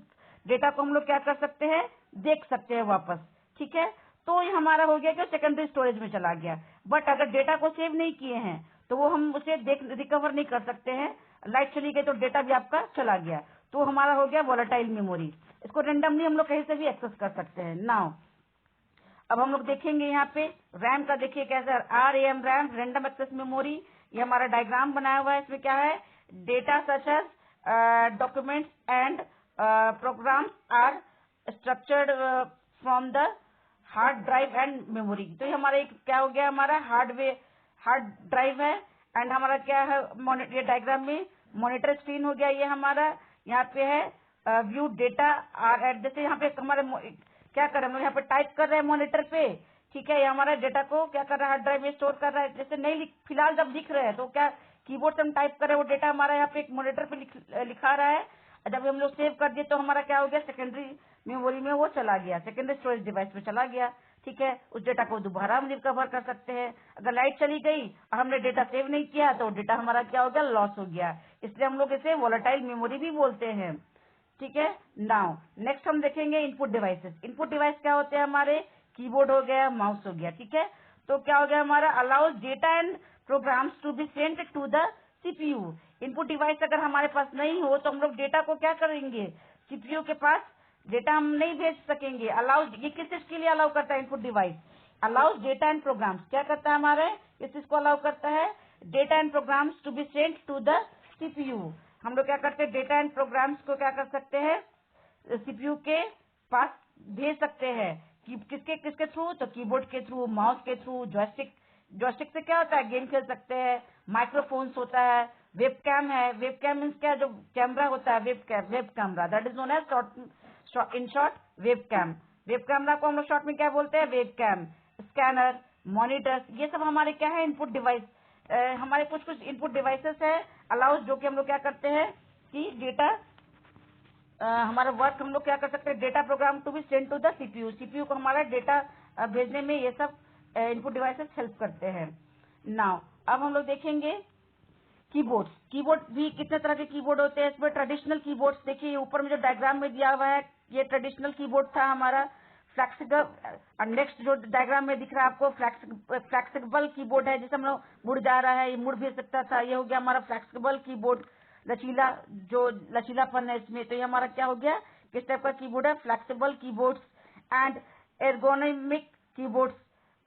Speaker 1: डेटा को हम लोग क्या कर सकते हैं? देख सकते हैं वापस, ठीक है। तो ये हमारा हो गया कि सेकेंडरी स्टोरेज में चला गया। बट अगर डेटा को सेव नहीं किए हैं तो वो हम उसे रिकवर नहीं कर सकते हैं। लाइट चली गई तो डेटा भी आपका चला गया, तो हमारा हो गया वोलेटाइल मेमोरी। इसको रेंडमली हम लोग कहीं से भी एक्सेस कर सकते हैं। नाउ अब हम लोग देखेंगे यहाँ पे रैम का। देखिए कैसे RAM, RAM, random access memory. ये हमारा डायग्राम बनाया हुआ है। इसमें क्या है? Data such as documents and programs are structured from the hard drive and memory. तो ये हमारा एक क्या हो गया? हमारा हार्ड ड्राइव है एंड हमारा क्या है? ये डायग्राम में मॉनिटर स्क्रीन हो गया। ये हमारा यहाँ पे है व्यू डेटा आर एट। जैसे यहाँ पे हमारे क्या कर रहे हैं हम लोग? यहाँ पे टाइप कर रहे हैं मॉनिटर पे, ठीक है। ये हमारा डेटा को क्या कर रहा है? हार्ड ड्राइव में स्टोर कर रहा है। जैसे नहीं फिलहाल जब लिख रहे हैं तो क्या कीबोर्ड से हम टाइप कर रहे हैं, वो डेटा हमारा यहाँ पे एक मॉनिटर पे लिखा रहा है। जब हम लोग सेव कर दिए तो हमारा क्या हो गया? सेकेंडरी मेमोरी में वो चला गया, सेकेंडरी स्टोरेज डिवाइस में चला गया, ठीक है। उस डेटा को दोबारा हम रिकवर कर सकते हैं। अगर लाइट चली गई और हमने डेटा सेव नहीं किया तो डेटा हमारा क्या हो गया? लॉस हो गया। इसलिए हम लोग इसे वोलेटाइल मेमोरी भी बोलते हैं, ठीक है। नाउ नेक्स्ट हम देखेंगे इनपुट डिवाइसेस। इनपुट डिवाइस क्या होते हैं? हमारे कीबोर्ड हो गया, माउस हो गया, ठीक है। तो क्या हो गया हमारा? Allows data and programs to be sent to the CPU. Input device अगर हमारे पास नहीं हो तो हम लोग डेटा को क्या करेंगे? सीपीयू के पास डेटा हम नहीं भेज सकेंगे। अलाउज, ये किस चीज के लिए अलाउ करता है input device? Allows data and programs, क्या करता है हमारे? इस चीज को अलाउ करता है, data and programs to be sent to the CPU. हम लोग क्या करते हैं? डेटा एंड प्रोग्राम्स को क्या कर सकते हैं? सीपीयू के पास भेज सकते हैं। कि किसके किसके थ्रू? तो कीबोर्ड के थ्रू, माउस के थ्रू, जॉयस्टिक। जॉयस्टिक से क्या होता है? गेम खेल सकते हैं। माइक्रोफोन्स होता है, वेबकैम है। वेबकैम मीन्स क्या? जो कैमरा होता है, web camera, that is known as in short webcam. Web camera को हम लोग शॉर्ट में क्या बोलते हैं? वेबकैम। स्कैनर, मॉनिटर्स, ये सब हमारे क्या है? Input device. हमारे कुछ कुछ इनपुट डिवाइसेस है अलाउज, जो कि हम लोग क्या करते हैं कि डेटा हमारा वर्क हम लोग क्या कर सकते हैं? Data program to be send to the CPU. CPU को हमारा डेटा भेजने में ये सब इनपुट डिवाइसेस हेल्प करते हैं। नाउ अब हम लोग देखेंगे कीबोर्ड। कीबोर्ड भी कितने तरह के कीबोर्ड होते हैं। इसमें ट्रेडिशनल कीबोर्ड्स, देखिए ऊपर में जो डायग्राम में दिया हुआ है, ये ट्रेडिशनल कीबोर्ड था हमारा। फ्लेक्सिबल, नेक्स्ट जो डायग्राम में दिख रहा है आपको, फ्लेक्सिबल कीबोर्ड है, जिसे हम लोग मुड़ जा रहा है, ये मुड़ भी सकता था। ये हो गया हमारा फ्लेक्सिबल कीबोर्ड, लचीला, जो लचीलापन है इसमें। तो ये हमारा क्या हो गया? किस टाइप का कीबोर्ड है? Flexible keyboards and ergonomic keyboards.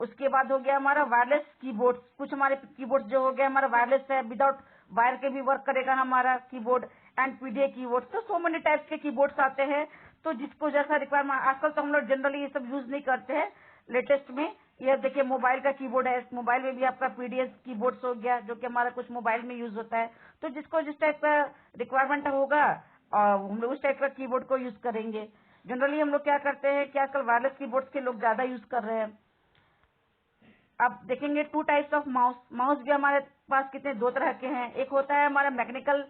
Speaker 1: उसके बाद हो गया हमारा वायरलेस कीबोर्ड। कुछ हमारे कीबोर्ड जो हो गया हमारा वायरलेस है, विदाउट वायर के भी वर्क करेगा हमारा कीबोर्ड। And PDA keyboard. तो सो मेनी टाइप्स के कीबोर्ड्स आते हैं, तो जिसको जैसा रिक्वायरमेंट। आजकल तो हम लोग जनरली ये सब यूज नहीं करते हैं। लेटेस्ट में ये देखिए मोबाइल का कीबोर्ड है, मोबाइल में भी आपका पीडीएस कीबोर्ड हो गया, जो कि हमारा कुछ मोबाइल में यूज होता है। तो जिसको जिस टाइप का रिक्वायरमेंट होगा और हम लोग उस टाइप का कीबोर्ड को यूज करेंगे। जनरली हम लोग क्या करते हैं कि आजकल वायरलेस कीबोर्ड के लोग ज्यादा यूज कर रहे हैं। अब देखेंगे two types of mouse. Mouse भी हमारे पास कितने? दो तरह के हैं। एक होता है हमारा मैकेनिकल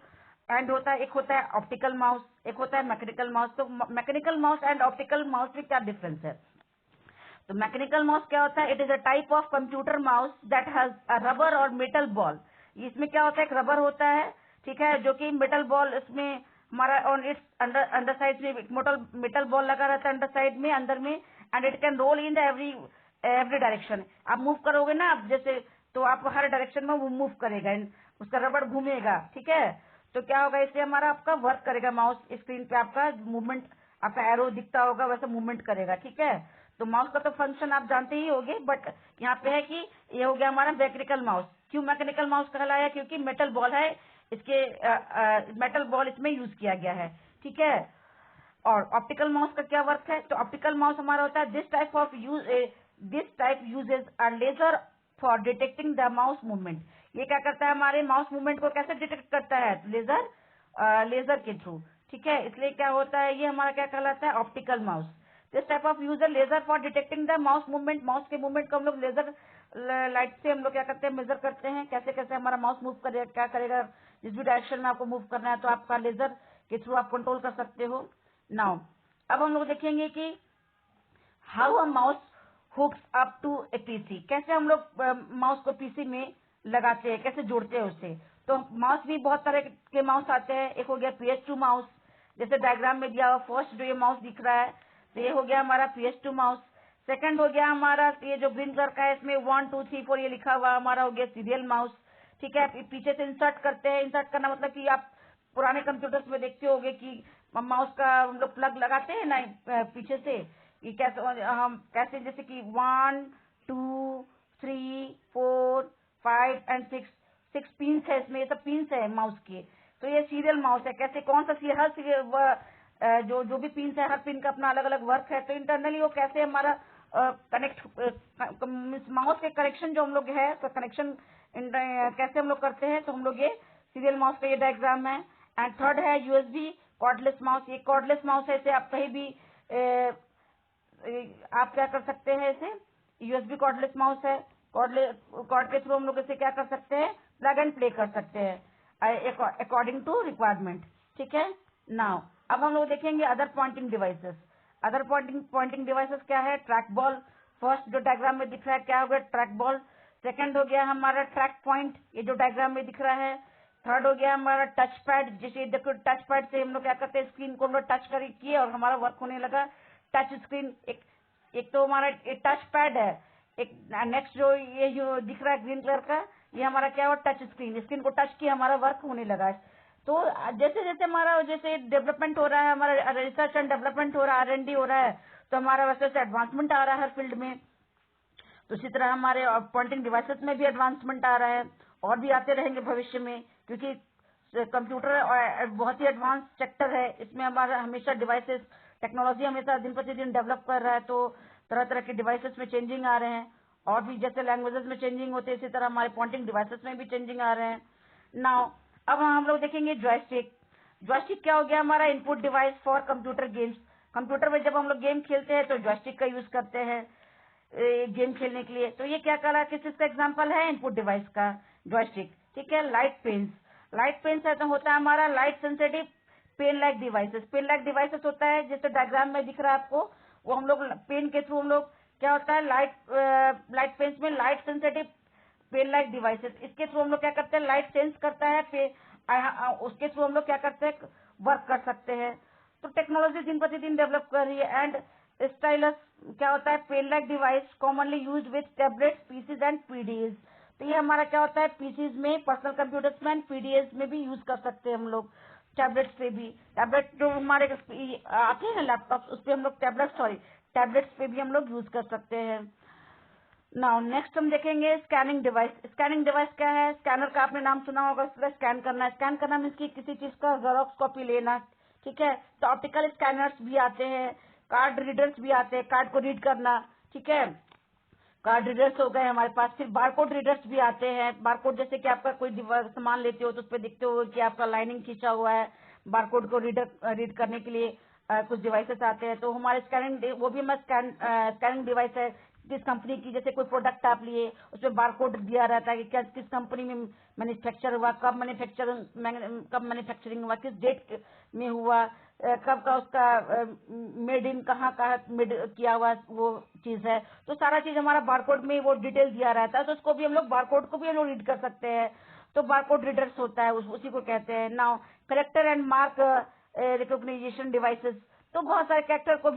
Speaker 1: एंड होता है, एक होता है ऑप्टिकल माउस, एक होता है मैकेनिकल माउस। तो mechanical mouse and optical mouse में क्या डिफरेंस है? तो मैकेनिकल माउस क्या होता है? It is a type of computer mouse that has a rubber और मेटल बॉल। इसमें क्या होता है, एक रबर होता है, ठीक है, जो कि मेटल बॉल इसमें हमारा ऑन इट्स अंडर साइड में मेटल बॉल लगा रहता है अंडर साइड में अंदर में, and it can roll in the every direction. आप मूव करोगे ना आप जैसे, तो आप हर डायरेक्शन में वो मूव करेगा, उसका रबड़ घूमेगा, ठीक है। तो क्या होगा, इससे हमारा आपका वर्क करेगा, माउस स्क्रीन पे आपका मूवमेंट, आपका एरो दिखता होगा वैसा मूवमेंट करेगा, ठीक है। तो माउस का तो फंक्शन आप जानते ही होंगे, बट यहाँ पे है कि ये हो गया हमारा मैकेनिकल माउस। क्यों मैकेनिकल माउस कहलाया, क्योंकि मेटल बॉल है, इसके मेटल बॉल इसमें यूज किया गया है, ठीक है। और ऑप्टिकल माउस का क्या वर्क है, तो ऑप्टिकल माउस हमारा होता है this type uses a laser for detecting the mouse movement. ये क्या करता है, हमारे माउस मूवमेंट को कैसे डिटेक्ट करता है, लेजर के थ्रू, ठीक है। इसलिए क्या होता है, ये हमारा क्या कहलाता है, optical mouse. This type of user laser for detecting the mouse movement. Mouse के मूवमेंट को हम लोग लेजर लाइट से हम लोग क्या करते हैं, मेजर करते हैं, कैसे कैसे हमारा माउस मूव करेगा, क्या करेगा, जिस भी डायरेक्शन में आपको मूव करना है तो आपका लेजर के थ्रू आप कंट्रोल कर सकते हो। नाउ अब हम लोग देखेंगे कि how a mouse hooks up to a PC, कैसे हम लोग माउस को पीसी में लगाते हैं, कैसे जोड़ते हैं उससे। तो माउस भी बहुत तरह के माउस आते हैं। एक हो गया PS2 माउस, जैसे डायग्राम में दिया हुआ फर्स्ट जो ये माउस दिख रहा है, तो ये हो गया हमारा PS2 माउस। सेकंड हो गया हमारा ये जो ग्रीन कलर का है, इसमें 1 2 3 4 ये लिखा हुआ हमारा हो गया सीरियल माउस, ठीक है। पीछे से इंसर्ट करते हैं, इंसर्ट करना मतलब कि आप पुराने कंप्यूटर्स में देखते होंगे कि माउस का हम लोग प्लग लगाते हैं ना पीछे से, कि कैसे हम कैसे, जैसे कि 1 2 3 4 5 एंड 6 पिन्स है इसमें, ये सब पिन्स है माउस के। तो ये सीरियल माउस है, कैसे कौन सा हर जो भी पिन्स है, हर पिन का अपना अलग अलग वर्क है। तो इंटरनली वो कैसे हमारा कनेक्ट, माउस के कनेक्शन जो हम लोग है, तो कनेक्शन कैसे हम लोग करते हैं, तो हम लोग ये सीरियल माउस का ये डायग्राम है। एंड थर्ड है USB कॉर्डलेस माउस। ये कॉर्डलेस माउस है, इसे आप कहीं भी आप क्या कर सकते हैं, इसे USB कॉर्डलेस माउस है, कॉर्ड के थ्रू हम लोग इसे क्या कर सकते हैं, प्लग एंड प्ले कर सकते हैं अकॉर्डिंग टू रिक्वायरमेंट, ठीक है। नाउ अब हम लोग देखेंगे other pointing devices. Other pointing devices क्या है, ट्रैक बॉल, फर्स्ट जो डायग्राम में दिख रहा है क्या हो गया, ट्रैक बॉल। सेकंड हो गया हमारा ट्रैक पॉइंट, ये जो डायग्राम में दिख रहा है। थर्ड हो गया हमारा टच पैड, जैसे देखो टच पैड से हम लोग क्या करते हैं, स्क्रीन को हम लोग टच किए और हमारा वर्क होने लगा। टच स्क्रीन एक तो हमारा टच पैड है, एक नेक्स्ट जो दिख रहा है ग्रीन कलर का, ये हमारा क्या हुआ, टच स्क्रीन, स्क्रीन को टच किया हमारा वर्क होने लगा। तो जैसे जैसे हमारा जैसे डेवलपमेंट हो रहा है, हमारा रिसर्च एंड डेवलपमेंट हो रहा है, R&D हो रहा है, तो हमारा वैसे वैसे एडवांसमेंट आ रहा है हर फील्ड में। तो इसी तरह हमारे पॉइंटिंग डिवाइसेस में भी एडवांसमेंट आ रहा है और भी आते रहेंगे भविष्य में, क्योंकि कंप्यूटर बहुत ही एडवांस सेक्टर है। इसमें हमारा हमेशा डिवाइसेस, टेक्नोलॉजी हमेशा दिन प्रतिदिन डेवलप कर रहा है, तो तरह तरह के डिवाइसेस में चेंजिंग आ रहे हैं। और भी जैसे लैंग्वेजेस में चेंजिंग होते हैं, इसी तरह हमारे पॉइंटिंग डिवाइसेस में भी चेंजिंग आ रहे हैं। नाउ अब हम लोग देखेंगे जॉयस्टिक। जॉयस्टिक क्या हो गया, हमारा input device for computer games. Computer में जब हम लोग गेम खेलते हैं तो जॉयस्टिक का यूज करते हैं गेम खेलने के लिए। तो ये क्या करा, किस चीज का एग्जांपल है, इनपुट डिवाइस का जॉयस्टिक, ठीक है। लाइट पेन्स, लाइट पेन्स है तो होता है हमारा light sensitive pen like devices. Pen like devices होता है जैसे डायग्राम में दिख रहा है आपको, वो हम लोग पेन के थ्रू हम लोग क्या होता है, लाइट पेन्स में light sensitive pen like devices, इसके थ्रू हम लोग क्या करते हैं, लाइट सेंस करता है, उसके थ्रू हम लोग क्या करते हैं, वर्क कर सकते हैं। तो टेक्नोलॉजी दिन प्रतिदिन डेवलप कर रही है। एंड स्टाइलस क्या होता है, pen like device commonly use with tablets, PCs and PDS. तो ये हमारा क्या होता है, पीसीज में, पर्सनल कंप्यूटर्स में, पीडीएस में भी यूज कर सकते हैं हम लोग। टैबलेट्स पे भी, टैबलेट जो हमारे आते हैं ना लैपटॉप, उस पर हम लोग टैबलेट्स पे भी हम लोग यूज कर सकते हैं। नाउ नेक्स्ट हम देखेंगे स्कैनिंग डिवाइस। स्कैनिंग डिवाइस क्या है, स्कैनर का आपने नाम सुना होगा, उसका स्कैन करना है। स्कैन करना मीन्स की किसी चीज का जेरॉक्स कॉपी लेना, ठीक है। तो ऑप्टिकल स्कैनर्स भी आते हैं, कार्ड रीडर्स भी आते हैं, कार्ड को रीड करना, ठीक है। कार्ड रीडर्स हो गए हमारे पास। फिर बारकोड रीडर्स भी आते हैं। बारकोड जैसे कि आपका कोई सामान लेते हो तो उस पर देखते हो कि आपका लाइनिंग खींचा हुआ है, बारकोड को रीड करने के लिए कुछ डिवाइसेस आते हैं। तो हमारे स्कैनिंग, वो भी हमारा स्कैनिंग डिवाइस है। किस कंपनी की, जैसे कोई प्रोडक्ट आप लिए, उसमें बारकोड दिया रहता है कि क्या किस कंपनी में मैन्युफैक्चर हुआ, कब मैन्युफैक्चरिंग हुआ, किस डेट में हुआ, कब का उसका मेड इन, कहाँ का मेड किया हुआ वो चीज है। तो सारा चीज हमारा बारकोड में वो डिटेल दिया रहता है, तो उसको भी हम लोग, बारकोड को भी हम लोग रीड कर सकते हैं। तो बारकोड रीडर्स होता है, उसी को कहते हैं। Now character and mark recognition devices, तो बहुत सारे कैरेक्टर को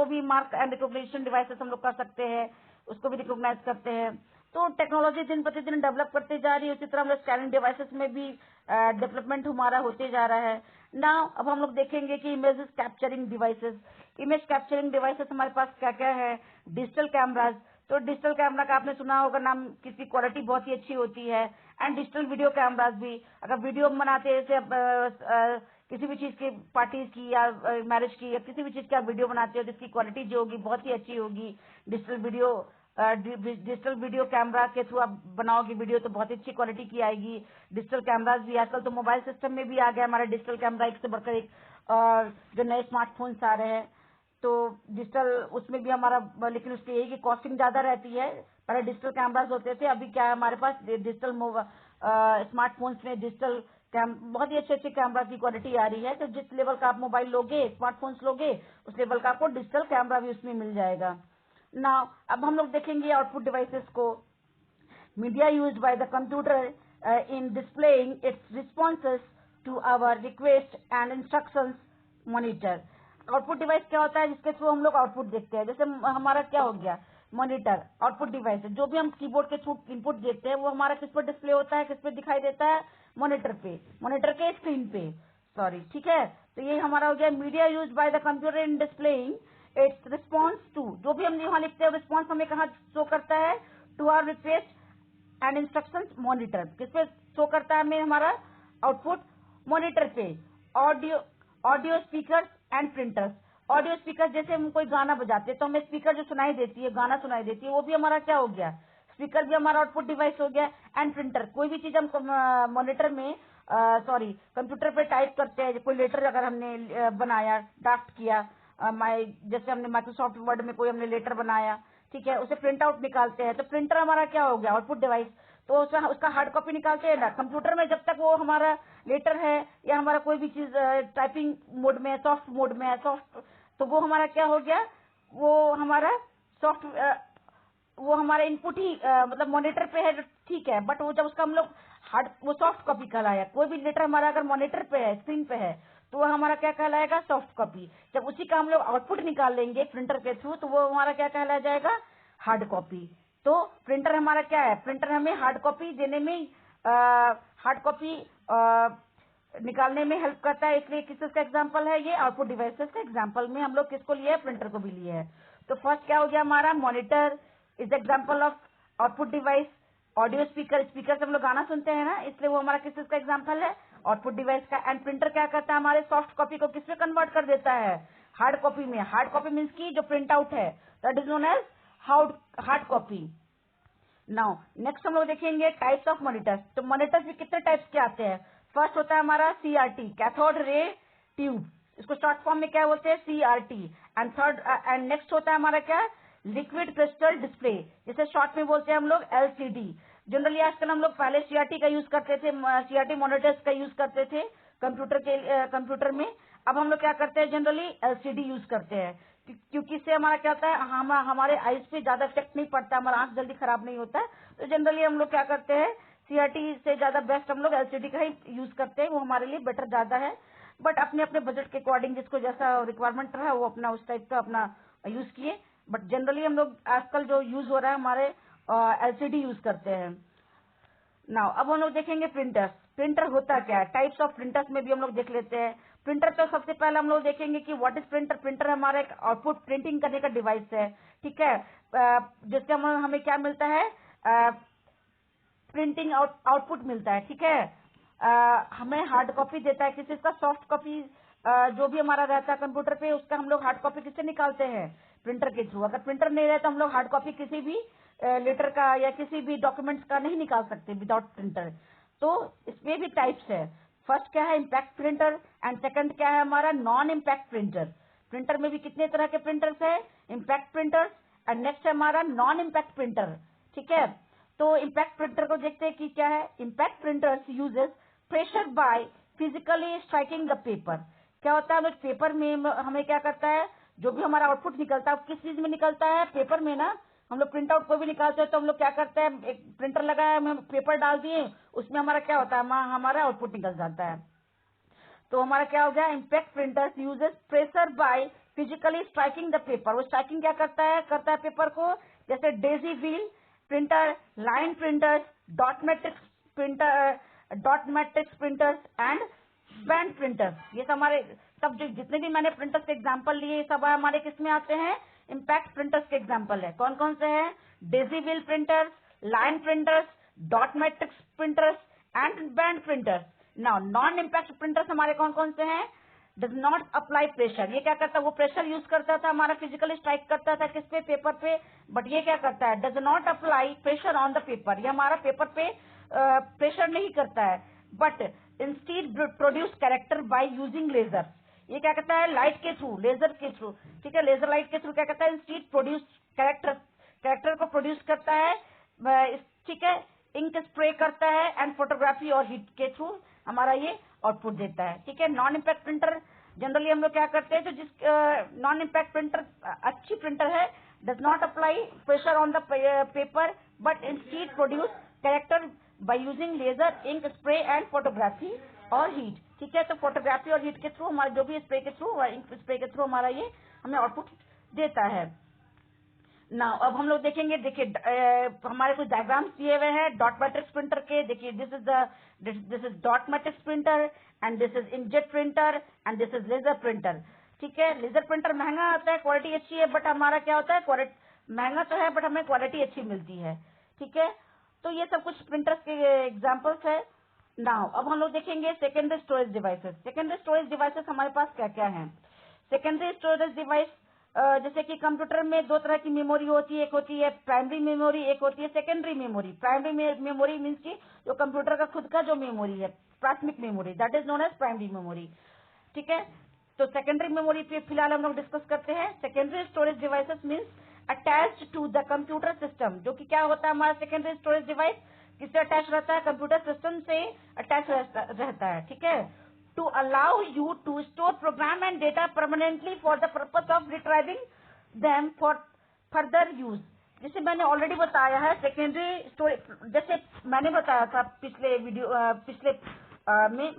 Speaker 1: भी मार्क एंड रिकॉग्निशन डिवाइसेस हम लोग कर सकते हैं, उसको भी रिकॉग्नाइज करते हैं। तो टेक्नोलॉजी दिन प्रतिदिन डेवलप करते जा रही है, उसी तरह हम लोग स्कैनिंग डिवाइसेस में भी डेवलपमेंट हमारा होते जा रहा है। नाउ अब हम लोग देखेंगे कि images capturing devices, image capturing devices हमारे पास क्या क्या है। डिजिटल कैमराज, तो डिजिटल कैमरा का आपने सुना होगा नाम, किसकी क्वालिटी बहुत ही अच्छी होती है। एंड डिजिटल वीडियो कैमराज भी, अगर वीडियो बनाते हैं जैसे किसी भी चीज की, पार्टीज की या मैरिज की या किसी भी चीज की आप वीडियो बनाते हो जिसकी क्वालिटी जो होगी बहुत ही अच्छी होगी। डिजिटल वीडियो कैमरा के थ्रू आप बनाओगे वीडियो तो बहुत अच्छी क्वालिटी की आएगी। डिजिटल कैमराज भी आजकल तो मोबाइल सिस्टम में भी आ गया हमारा डिजिटल कैमरा, एक से बढ़कर एक, और जो नए स्मार्टफोन्स आ रहे हैं तो डिजिटल उसमें भी हमारा, लेकिन उसकी यही की कॉस्टिंग ज्यादा रहती है। पहले डिजिटल कैमराज होते थे, अभी क्या है हमारे पास डिजिटल स्मार्टफोन्स में डिजिटल बहुत ही अच्छे अच्छे कैमरा की क्वालिटी आ रही है। तो जिस लेवल का आप मोबाइल लोगे, स्मार्टफोन्स लोगे, उस लेवल का आपको डिजिटल कैमरा भी उसमें मिल जाएगा। नाउ अब हम लोग देखेंगे आउटपुट डिवाइसेस को। Media used by the computer in displaying its responses to our request and instructions monitor. Output device क्या होता है जिसके थ्रू हम लोग आउटपुट देखते हैं। जैसे हमारा क्या हो गया, मॉनिटर आउटपुट डिवाइस है। जो भी हम कीबोर्ड के थ्रू इनपुट देते हैं वो हमारा किस पर डिस्प्ले होता है, किस पे दिखाई देता है, मॉनिटर पे, मॉनिटर के स्क्रीन पे, सॉरी, ठीक है। तो ये हमारा हो गया media use by the computer in displaying its response to, जो भी हम यहाँ लिखते हैं रिस्पॉन्स हमें कहाँ शो करता है, to our request and instructions monitor. किस पे शो करता है हमें हमारा आउटपुट, मॉनिटर पे। Audio speaker and printers, audio speaker जैसे हम कोई गाना बजाते हैं तो हमें स्पीकर जो सुनाई देती है, गाना सुनाई देती है, वो भी हमारा क्या हो गया, स्पीकर भी हमारा आउटपुट डिवाइस हो गया। एंड प्रिंटर, कोई भी चीज हम मॉनिटर में कंप्यूटर पे टाइप करते हैं, कोई लेटर अगर हमने बनाया, ड्राफ्ट किया, जैसे हमने माइक्रोसॉफ्ट वर्ड में कोई हमने लेटर बनाया, ठीक है, उसे प्रिंट आउट निकालते हैं, तो प्रिंटर हमारा क्या हो गया, आउटपुट डिवाइस। तो उसका हार्ड कॉपी निकालते हैं ना कंप्यूटर में, जब तक वो हमारा लेटर है या हमारा कोई भी चीज टाइपिंग मोड में है, सॉफ्ट मोड में है, तो वो हमारा क्या हो गया, वो हमारा सॉफ्ट, वो हमारा इनपुट ही मतलब मॉनिटर पे है, ठीक है। बट वो जब उसका हम लोग वो सॉफ्ट कॉपी कहलाया। कोई भी लेटर हमारा अगर मॉनिटर पे है, स्क्रीन पे है, तो वो हमारा क्या कहलाएगा, सॉफ्ट कॉपी। जब उसी का हम लोग आउटपुट निकाल लेंगे प्रिंटर के थ्रू, तो वो हमारा क्या कहलाया जाएगा, हार्ड कॉपी। तो प्रिंटर हमारा क्या है, प्रिंटर हमें हार्ड कॉपी देने में, हार्ड कॉपी निकालने में हेल्प करता है। इसलिए किसका एग्जांपल है ये, आउटपुट डिवाइसेस का एग्जांपल में हम लोग किसको लिए है, प्रिंटर को भी लिए है। तो फर्स्ट क्या हो गया हमारा, monitor is example of output device. Audio speaker, speaker से हम लोग गाना सुनते हैं ना, इसलिए वो हमारा किस का एग्जांपल है, आउटपुट डिवाइस का। एंड प्रिंटर क्या करता है, हमारे सॉफ्ट कॉपी को किसमें कन्वर्ट कर देता है, हार्ड कॉपी में। हार्ड कॉपी मीन्स की जो प्रिंट आउट है, that is known as hard copy. Now next हम लोग देखेंगे टाइप्स ऑफ मॉनिटर्स। तो मॉनिटर्स भी कितने टाइप्स के आते हैं। फर्स्ट होता है हमारा सीआरटी, कैथोड रे ट्यूब, इसको शॉर्ट फॉर्म में क्या बोलते हैं, सीआरटी। एंड नेक्स्ट होता है हमारा क्या, लिक्विड क्रिस्टल डिस्प्ले, जिसे शॉर्ट में बोलते हैं हम लोग एलसीडी। जनरली आजकल हम लोग पहले सीआरटी का यूज करते थे, सीआरटी मॉनिटर्स का यूज करते थे कंप्यूटर में। अब हम लोग क्या करते हैं, जनरली एलसीडी यूज करते हैं, क्योंकि इससे हमारा क्या होता है, हमारे आईज पे ज्यादा इफेक्ट नहीं पड़ता, हमारा आंख जल्दी खराब नहीं होता है। तो जनरली हम लोग क्या करते हैं, सीआरटी से ज्यादा बेस्ट हम लोग एलसीडी का ही यूज करते हैं, वो हमारे लिए बेटर ज्यादा है। बट अपने अपने बजट के अकॉर्डिंग जिसको जैसा रिक्वायरमेंट रहा वो अपना उस टाइप का अपना यूज किए। बट जनरली हम लोग आजकल जो यूज हो रहा है हमारे एलसीडी यूज करते हैं। नाउ अब हम लोग देखेंगे प्रिंटर्स। प्रिंटर होता क्या है, टाइप्स ऑफ प्रिंटर्स में भी हम लोग देख लेते हैं। प्रिंटर तो सबसे पहले हम लोग देखेंगे कि व्हाट इज प्रिंटर। प्रिंटर हमारा एक आउटपुट प्रिंटिंग करने का डिवाइस है, ठीक है, जिससे हमें क्या मिलता है, प्रिंटिंग आउटपुट मिलता है, ठीक है। हमें हार्ड कॉपी देता है किसी का, सॉफ्ट कॉपी जो भी हमारा रहता है कंप्यूटर पे, उसका हम लोग हार्ड कॉपी किससे निकालते हैं, प्रिंटर के थ्रू। अगर प्रिंटर नहीं रहे तो हम लोग हार्ड कॉपी किसी भी लेटर का या किसी भी डॉक्यूमेंट्स का नहीं निकाल सकते विदाउट प्रिंटर। तो इसमें भी टाइप्स है। फर्स्ट क्या है, इम्पैक्ट प्रिंटर, एंड सेकंड क्या है हमारा, नॉन इम्पैक्ट प्रिंटर। प्रिंटर में भी कितने तरह के प्रिंटर्स है, इम्पैक्ट प्रिंटर्स, एंड नेक्स्ट है हमारा नॉन इम्पैक्ट प्रिंटर, ठीक है। तो इम्पैक्ट प्रिंटर को देखते हैं कि क्या है। Impact printers uses pressure by physically striking the paper. क्या होता है, पेपर में हमें क्या करता है, जो भी हमारा आउटपुट निकलता है किस चीज में निकलता है, पेपर में ना, हम लोग प्रिंट आउट कोई भी निकालते हैं तो हम लोग क्या करते हैं, एक प्रिंटर लगाया, हम पेपर डाल दिए, उसमें हमारा क्या होता है, हमारा आउटपुट निकल जाता है। तो हमारा क्या हो गया, impact printers uses pressure by physically striking the paper. वो स्ट्राइकिंग क्या करता है पेपर को, जैसे Daisy wheel printer, line printers, dot matrix printers and band printers. ये सब हमारे सब जितने भी मैंने प्रिंटर्स के एग्जांपल लिए, ये सब हमारे किस में आते हैं, इम्पैक्ट प्रिंटर्स के एग्जांपल है। कौन कौन से हैं, Daisy wheel printers, line printers, dot matrix printers and band printers. Now non impact printers हमारे कौन कौन से हैं, डज नॉट अप्लाई प्रेशर। ये क्या करता है, वो प्रेशर यूज करता था, हमारा फिजिकली स्ट्राइक करता था किस पे, पेपर पे, बट ये क्या करता है, does not apply pressure on the paper. ये हमारा पेपर पे प्रेशर नहीं करता है, but instead produce character by using laser. ये क्या कहता है, लाइट के थ्रू, लेजर के थ्रू, ठीक है, लेजर लाइट के थ्रू क्या कहता है, इंस्टीड प्रोड्यूस कैरेक्टर को प्रोड्यूस करता है, ठीक है, इंक स्प्रे करता है एंड फोटोग्राफी और हीट के थ्रू हमारा ये आउटपुट देता है। ठीक है, नॉन इम्पैक्ट प्रिंटर जनरली हम लोग क्या करते हैं, तो जिस नॉन इम्पैक्ट प्रिंटर अच्छी प्रिंटर है, does not apply pressure on the paper but instead produce character by using laser, ink spray and photography और हीट। ठीक है, तो फोटोग्राफी और हीट के थ्रू हमारा जो भी स्प्रे के थ्रू, इंक स्प्रे के थ्रू हमारा ये हमें आउटपुट देता है। ना अब हम लोग देखेंगे, देखिए हमारे कुछ डायग्राम्स दिए हुए हैं डॉट मैट्रिक्स प्रिंटर के। देखिए this is dot matrix printer and this is inkjet printer and this is laser printer. ठीक है, लेजर प्रिंटर महंगा आता है, क्वालिटी अच्छी है, बट हमारा क्या होता है, महंगा तो है बट हमें क्वालिटी अच्छी मिलती है। ठीक है, तो ये सब कुछ प्रिंटर्स के एग्जाम्पल्स है। नाउ अब हम लोग देखेंगे secondary storage devices. Secondary storage devices हमारे पास क्या क्या है। सेकेंडरी स्टोरेज डिवाइस जैसे कि कंप्यूटर में दो तरह की मेमोरी होती है, एक होती है प्राइमरी मेमोरी, एक होती है secondary memory. Primary memory means की जो कंप्यूटर का खुद का जो मेमोरी है, प्राथमिक memory, that is known as primary memory. ठीक है, तो सेकेंडरी मेमोरी पे फिलहाल हम लोग डिस्कस करते हैं। Secondary storage devices means attached to the computer system, जो कि क्या होता है हमारा सेकेंडरी स्टोरेज डिवाइस किससे अटैच रहता है, कंप्यूटर सिस्टम से अटैच रहता है। ठीक है, to allow you to store program and data permanently for the purpose of retrieving them for further use। जैसे मैंने ऑलरेडी बताया है सेकेंडरी स्टोरेज, जैसे मैंने बताया था पिछले वीडियो में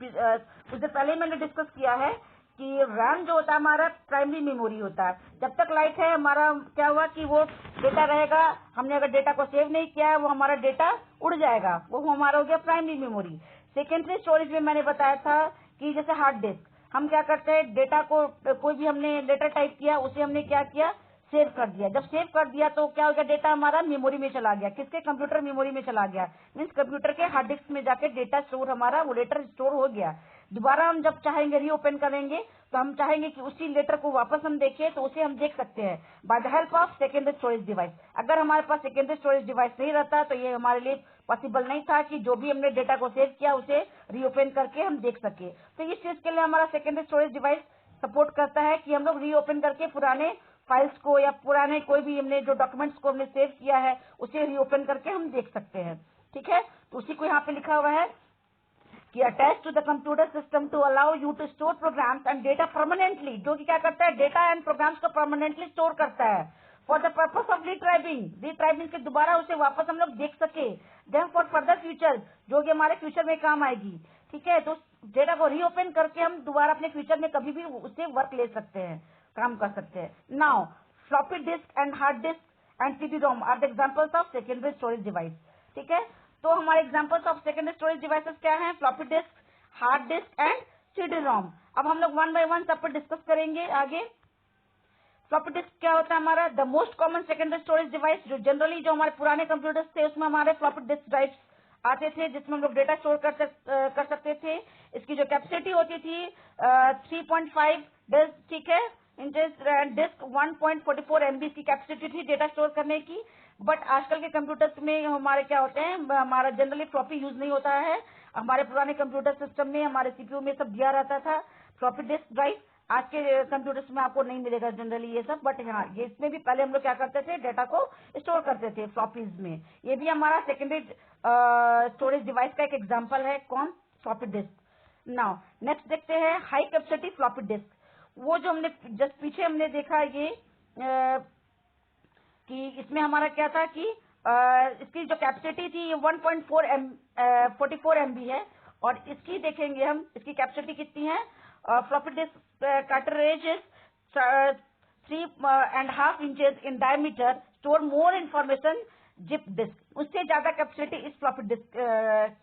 Speaker 1: कुछ देर पहले मैंने डिस्कस किया है कि रैम जो होता है हमारा प्राइमरी मेमोरी होता है। जब तक लाइट है हमारा क्या हुआ कि वो डेटा रहेगा, हमने अगर डेटा को सेव नहीं किया है वो हमारा डेटा उड़ जाएगा, वो हमारा हो गया प्राइमरी मेमोरी। सेकेंडरी स्टोरेज में मैंने बताया था कि जैसे हार्ड डिस्क, हम क्या करते हैं डेटा को, कोई भी हमने लेटर टाइप किया उसे हमने क्या किया, सेव कर दिया। जब सेव कर दिया तो क्या हो गया, डेटा हमारा मेमोरी में चला गया, किसके, कंप्यूटर मेमोरी में चला गया, मीन्स कंप्यूटर के हार्ड डिस्क में जाके डेटा स्टोर हमारा वो लेटर स्टोर हो गया। दोबारा हम जब चाहेंगे रीओपन करेंगे तो हम चाहेंगे कि उसी लेटर को वापस हम देखें, तो उसे हम देख सकते हैं by the help of secondary storage device. अगर हमारे पास सेकेंडरी स्टोरेज डिवाइस नहीं रहता तो ये हमारे लिए पॉसिबल नहीं था कि जो भी हमने डेटा को सेव किया उसे रीओपन करके हम देख सके। तो इस चीज के लिए हमारा सेकेंडरी स्टोरेज डिवाइस सपोर्ट करता है कि हम लोग रीओपन करके पुराने फाइल्स को या पुराने कोई भी हमने जो डॉक्यूमेंट्स को हमने सेव किया है उसे रीओपन करके हम देख सकते हैं। ठीक है, तो उसी को यहाँ पे लिखा हुआ है कि attach to the computer system to allow you to store programs and data permanently, जो कि क्या करता है, डेटा एंड प्रोग्राम्स को परमानेंटली स्टोर करता है for the purpose of retrieving के दोबारा उसे वापस हम लोग देख सके, देन फॉर फर्दर फ्यूचर, जो कि हमारे फ्यूचर में काम आएगी। ठीक है, तो डेटा को रीओपन करके हम दोबारा अपने फ्यूचर में कभी भी उससे वर्क ले सकते हैं, काम कर सकते हैं। Now floppy disk and hard disk and CD ROM are the examples of secondary storage device. ठीक है, तो हमारे examples of secondary storage devices क्या हैं, floppy disk, hard disk and CD ROM. अब हम लोग वन बाय वन सब पर डिस्कस करेंगे आगे। फ्लॉपी डिस्क क्या होता है हमारा, the most common secondary storage device, जो जनरली जो हमारे पुराने कंप्यूटर्स थे उसमें हमारे फ्लॉपी डिस्क ड्राइव्स आते थे जिसमें हम लोग डेटा स्टोर कर सकते थे। इसकी जो कैपेसिटी होती थी 3.5 डिस्क, ठीक है, डिस्क 1.44 MB की कैपेसिटी थी डेटा स्टोर करने की। बट आजकल के कंप्यूटर्स में हमारे क्या होते हैं, हमारा जनरली फ्लॉपी यूज नहीं होता है। हमारे पुराने कंप्यूटर सिस्टम में हमारे सीपीयू में सब दिया रहता था फ्लॉपी डिस्क ड्राइव। आज के कंप्यूटर्स में आपको नहीं मिलेगा जनरली ये सब, बट हाँ ये इसमें भी पहले हम लोग क्या करते थे, डेटा को स्टोर करते थे फ्लॉपीज में। ये भी हमारा सेकेंडरी स्टोरेज डिवाइस का एक एग्जांपल है, कौन, फ्लॉपी डिस्क। नाउ नेक्स्ट देखते हैं हाई कैपेसिटी फ्लॉपी डिस्क। वो जो हमने जस्ट पीछे हमने देखा, ये कि इसमें हमारा क्या था कि इसकी जो कैपेसिटी थी ये 1.44 MB है, और इसकी देखेंगे हम, इसकी कैपेसिटी कितनी है। Floppy disk cartridge is 3.5 inches in diameter, store more information zip disk, उससे ज्यादा कैपेसिटी इस फ्लॉपी डिस्क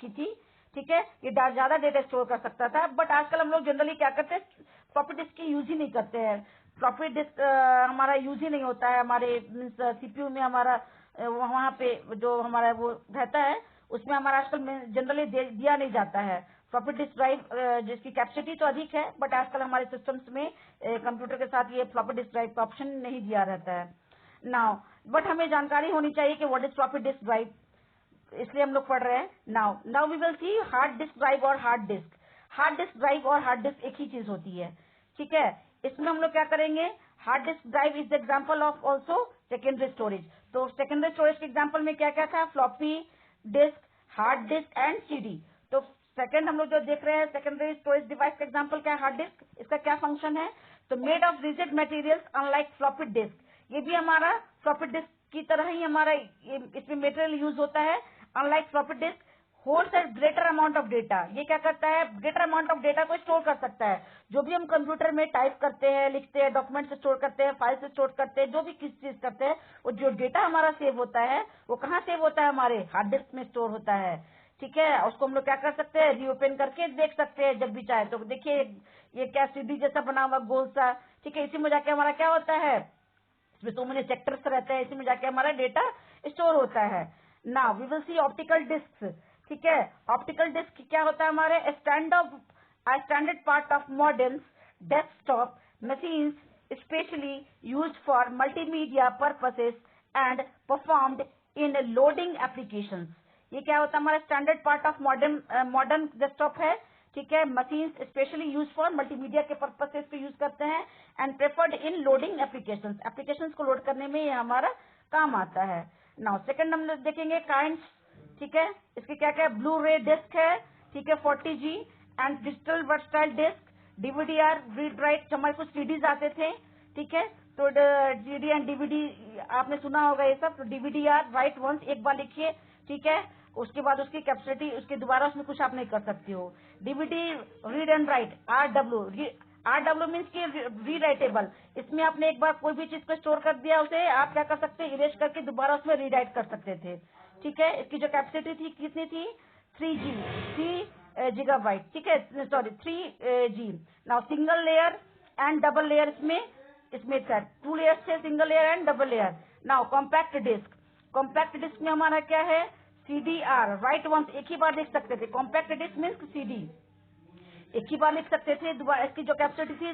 Speaker 1: की थी। ठीक है, ये ज्यादा डेटा स्टोर कर सकता था, बट आजकल हम लोग जनरली क्या करते हैं, फ्लॉपी डिस्क की यूज ही नहीं करते हैं। फ्लॉपी डिस्क हमारा यूज ही नहीं होता है हमारे सीपीयू में, हमारा वहाँ पे जो हमारा वो रहता है उसमें हमारा आजकल जनरली दिया नहीं जाता है। फ्लॉपी डिस्क ड्राइव जिसकी कैपेसिटी तो अधिक है, बट आजकल हमारे सिस्टम्स में कंप्यूटर के साथ ये फ्लॉपी डिस्क ड्राइव का ऑप्शन नहीं दिया रहता है नाउ। बट हमें जानकारी होनी चाहिए कि what is floppy disk drive, इसलिए हम लोग पढ़ रहे हैं। Now we will see hard disk drive और hard disk. Hard disk drive और हार्ड डिस्क एक ही चीज होती है। ठीक है, इसमें हम लोग क्या करेंगे, hard disk drive is the example of also secondary storage. तो सेकेंडरी स्टोरेज के एग्जाम्पल में क्या क्या था, floppy disk, hard disk and CD. तो सेकंड हम लोग जो देख रहे हैं सेकेंडरी स्टोरेज डिवाइस का एग्जाम्पल क्या है, हार्ड डिस्क। इसका क्या फंक्शन है, तो made of rigid materials unlike floppy disk. ये भी हमारा फ्लॉपी डिस्क की तरह ही हमारा इसमें मटेरियल यूज होता है। Unlike floppy disk holds a greater amount of data, ये क्या करता है, ग्रेटर अमाउंट ऑफ डेटा को स्टोर कर सकता है। जो भी हम कंप्यूटर में टाइप करते हैं, लिखते हैं, डॉक्यूमेंट स्टोर करते हैं, फाइल से स्टोर करते हैं, जो भी किस चीज करते हैं, वो जो डेटा हमारा सेव होता है वो कहाँ सेव होता है, हमारे हार्ड डिस्क में स्टोर होता है। ठीक है, उसको हम लोग क्या कर सकते हैं, रीओपन करके देख सकते हैं जब भी चाहे। तो देखिए ये क्या सीडी जैसा बना हुआ गोल सा, ठीक है, इसी में जाके हमारा क्या होता है, इसमें तो मैंने सेक्टर्स रहते हैं, इसी में जाके हमारा डेटा स्टोर होता है। Now we will see optical disk. ठीक है, ऑप्टिकल डिस्क क्या होता है, हमारे standard part of modern desktop machines, specially used for multimedia purposes and performed in loading applications. ये क्या होता है, हमारा standard part of modern desktop है। ठीक है, machines specially use for multimedia के पर्पसेस पे यूज करते हैं and preferred in loading applications, applications को लोड करने में ये हमारा काम आता है। नाउ सेकंड हम लोग देखेंगे काइंड्स। ठीक है, इसके क्या क्या, ब्लू रे डिस्क है, ठीक है, 40G and digital versatile disk, DVD R, read write, हमारे कुछ सीडीज आते थे। ठीक है, तो सीडी एंड डीवीडी आपने सुना होगा ये सब। तो डीवीडीआर राइट वंस, एक बार लिखिए। ठीक है, उसके बाद उसकी कैपेसिटी, उसके दोबारा उसमें कुछ आप नहीं कर सकते हो। DVD read and write, RW means की रीराइटेबल। इसमें आपने एक बार कोई भी चीज को स्टोर कर दिया, उसे आप क्या कर सकते हैं, इरेज करके दोबारा उसमें रीराइट कर सकते थे। ठीक है, इसकी जो कैपेसिटी थी कितनी थी, 3 गीगाबाइट। ठीक है, sorry 3G। Now single layer and double layer, इसमें था 2 लेयर्स थे, single layer and double layer. Now compact disk, compact disk में हमारा क्या है, CDR राइट वंस, एक ही बार लिख सकते थे। कॉम्पैक्ट डिस्क मीन्स CD, एक ही बार लिख सकते थे। इसकी जो कैपेसिटी थी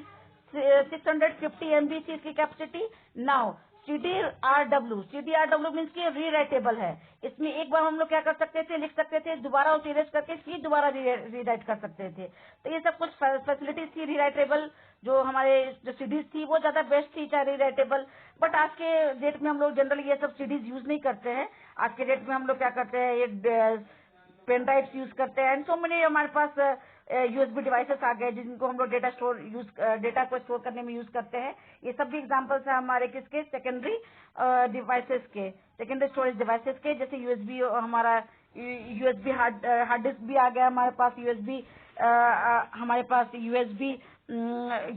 Speaker 1: 650 MB थी इसकी कैपेसिटी। नाउ CDRW मीन्स की रीराइटेबल है। इसमें एक बार हम लोग क्या कर सकते थे, लिख सकते थे, दोबारा उसे इरेज करके फिर दोबारा रीराइट कर सकते थे। तो ये सब कुछ फैसिलिटीज थी रीराइटेबल। जो हमारे जो सीडीज थी वो ज्यादा बेस्ट थी, चाहे रीराइटेबल। बट आज के डेट में हम लोग जनरली ये सब सीडीज यूज नहीं करते हैं। आज के डेट में हम लोग क्या करते हैं, ये पेन ड्राइव यूज करते हैं एंड सो मेनी हमारे पास यूएसबी डिवाइसेस आ गए जिनको हम लोग डेटा को स्टोर करने में यूज करते हैं। ये सब भी एग्जांपल्स है हमारे किसके, सेकेंडरी डिवाइसेस के, सेकेंडरी स्टोरेज डिवाइसेस के। जैसे यूएसबी, हमारा यूएसबी हार्ड डिस्क भी आ गया हमारे पास, यूएसबी हमारे पास यूएसबी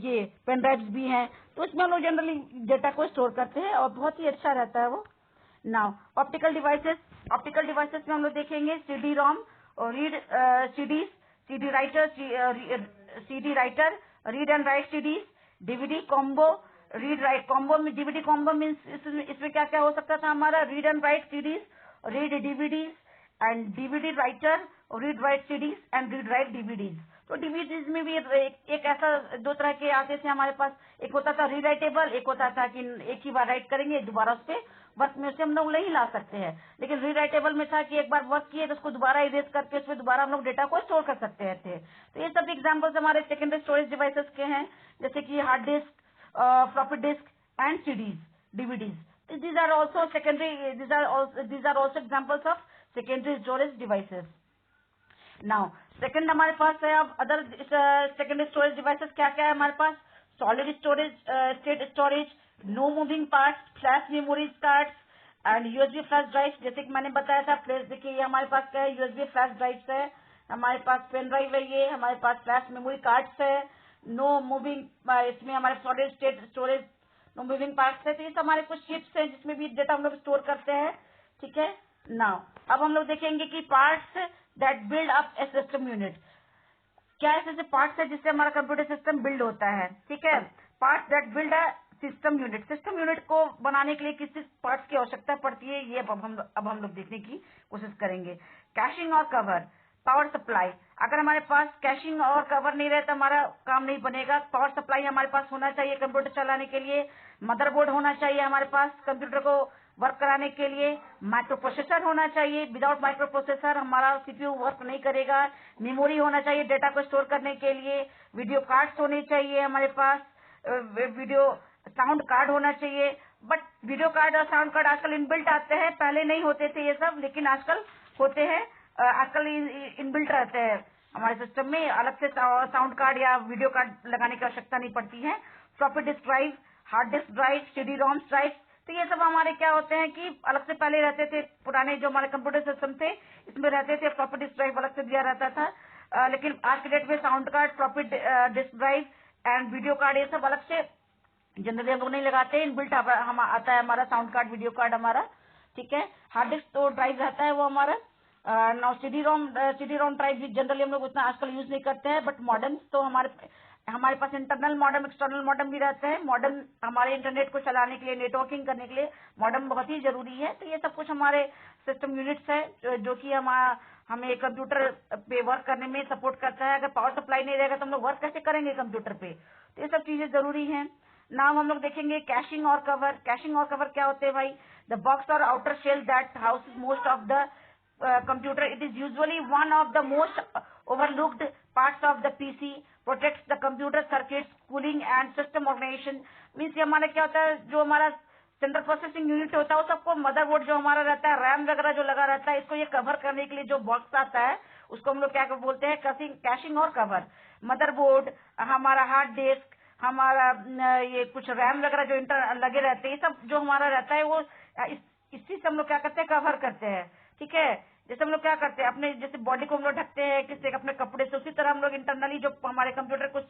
Speaker 1: ये पेन ड्राइव्स भी हैं। तो इसमें हम लोग जनरली डेटा को स्टोर करते हैं और बहुत ही अच्छा रहता है वो। Now optical devices, optical devices में हम लोग देखेंगे सीडी रोम और read CDs, CD writer, read and right CDs, DVD combo, read write combo में, डीवीडी कॉम्बो मीन्स इसमें क्या क्या हो सकता था हमारा, read and right CDs, read DVDs and DVD writer, read write CDs and read write DVDs. तो DVDs में भी एक ऐसा दो तरह के आते थे हमारे पास, एक होता था रीराइटेबल, एक होता था कि एक ही बार राइट करेंगे दोबारा उस पर वर्क में से हम लोग नहीं ला सकते हैं। लेकिन रीराइटेबल में था कि एक बार वर्क किए तो उसको दोबारा इरेज करके उसमें दोबारा हम लोग डेटा को स्टोर कर सकते थे। तो ये सब एग्जांपल्स हमारे सेकेंडरी स्टोरेज डिवाइसेस के हैं, जैसे कि hard disk, floppy disk and CDs, DVDs. These are also secondary, these are also examples of secondary storage devices. Now second हमारे पास है अब अदर secondary storage devices क्या क्या है हमारे पास, solid storage, state storage, no moving parts, flash memory cards, and USB flash drive, जैसे कि मैंने बताया था फ्लैश, देखिए ये हमारे पास क्या है, यूएसबी फ्लैश ड्राइव है, हमारे पास पेन ड्राइव है, ये हमारे पास फ्लैश मेमोरी कार्ड्स है, नो मूविंग, इसमें हमारे solid state storage, no moving parts है। तो ये सब हमारे कुछ चिप्स हैं जिसमें भी डेटा हम लोग स्टोर करते हैं। ठीक है, नाउ अब हम लोग देखेंगे कि parts that build up A system unit, क्या ऐसे पार्ट्स है जिससे हमारा कंप्यूटर सिस्टम बिल्ड होता है। ठीक है, parts that build a system unit, system unit को बनाने के लिए किस किस पार्ट्स की आवश्यकता पड़ती है, ये अब हम लोग देखने की कोशिश करेंगे। कैशिंग और कवर, पावर सप्लाई, अगर हमारे पास कैशिंग और कवर नहीं रहे तो हमारा काम नहीं बनेगा। पावर सप्लाई हमारे पास होना चाहिए कंप्यूटर चलाने के लिए, मदरबोर्ड होना चाहिए हमारे पास कंप्यूटर को वर्क कराने के लिए, माइक्रो प्रोसेसर होना चाहिए, विदाउट माइक्रो प्रोसेसर हमारा सीपीयू वर्क नहीं करेगा, मेमोरी होना चाहिए डेटा को स्टोर करने के लिए, वीडियो कार्ड्स होने चाहिए हमारे पास, वीडियो साउंड कार्ड होना चाहिए। बट वीडियो कार्ड और साउंड कार्ड आजकल इनबिल्ट आते हैं, पहले नहीं होते थे ये सब, लेकिन आजकल होते हैं, आजकल इनबिल्ट रहते हैं हमारे सिस्टम में, अलग से साउंड कार्ड या वीडियो कार्ड लगाने की आवश्यकता नहीं पड़ती है। Floppy disk drive, hard disk drive, CD ROM drive, तो ये सब हमारे क्या होते हैं कि अलग से पहले रहते थे, पुराने जो हमारे कंप्यूटर सिस्टम थे इसमें रहते थे, फ्लॉपी डिस्क ड्राइव अलग से दिया रहता था। लेकिन आज के डेट में sound card, floppy disk drive and video card ये सब अलग से जनरली हम लोग नहीं लगाते, इनबिल्ट हम आता है हमारा साउंड कार्ड, वीडियो कार्ड हमारा। ठीक है, हार्ड डिस्क तो ड्राइव रहता है वो हमारा। नौ सीडी रोम ड्राइव भी जनरली हम लोग उतना आजकल यूज नहीं करते हैं, बट मॉडर्न तो हमारे पास इंटरनल मॉडर्न, एक्सटर्नल मॉडर्न भी रहते हैं। मॉडर्न हमारे इंटरनेट को चलाने के लिए, नेटवर्किंग करने के लिए मॉडर्न बहुत ही जरूरी है। तो ये सब कुछ हमारे सिस्टम यूनिट्स है जो कि हमें कंप्यूटर पे वर्क करने में सपोर्ट करता है। अगर पावर सप्लाई नहीं रहेगा तो हम लोग वर्क कैसे करेंगे कंप्यूटर पे, तो ये सब चीजें जरूरी है। नाउ हम लोग देखेंगे कैशिंग और कवर। कैशिंग और कवर क्या होते हैं भाई? द बॉक्स और outer shell that houses most of the computer. It is usually one of the most overlooked parts of the PC. Protects the computer circuits, cooling and system organization. Means ये हमारा क्या होता है, जो हमारा central processing unit होता है वो सबको, मदरबोर्ड जो हमारा रहता है, रैम वगैरह जो लगा रहता है, इसको ये कवर करने के लिए जो बॉक्स आता है उसको हम लोग क्या बोलते हैं, कैशिंग और कवर। मदरबोर्ड, हमारा हार्ड डिस्क, हमारा ये कुछ रैम वगैरह जो लगे रहते हैं, ये सब जो हमारा रहता है वो इसी से हम लोग क्या करते हैं, कवर करते हैं। ठीक है, जैसे हम लोग क्या करते हैं अपने, जैसे बॉडी को हम लोग ढकते हैं किसी अपने कपड़े से, उसी तरह हम लोग इंटरनली जो हमारे कंप्यूटर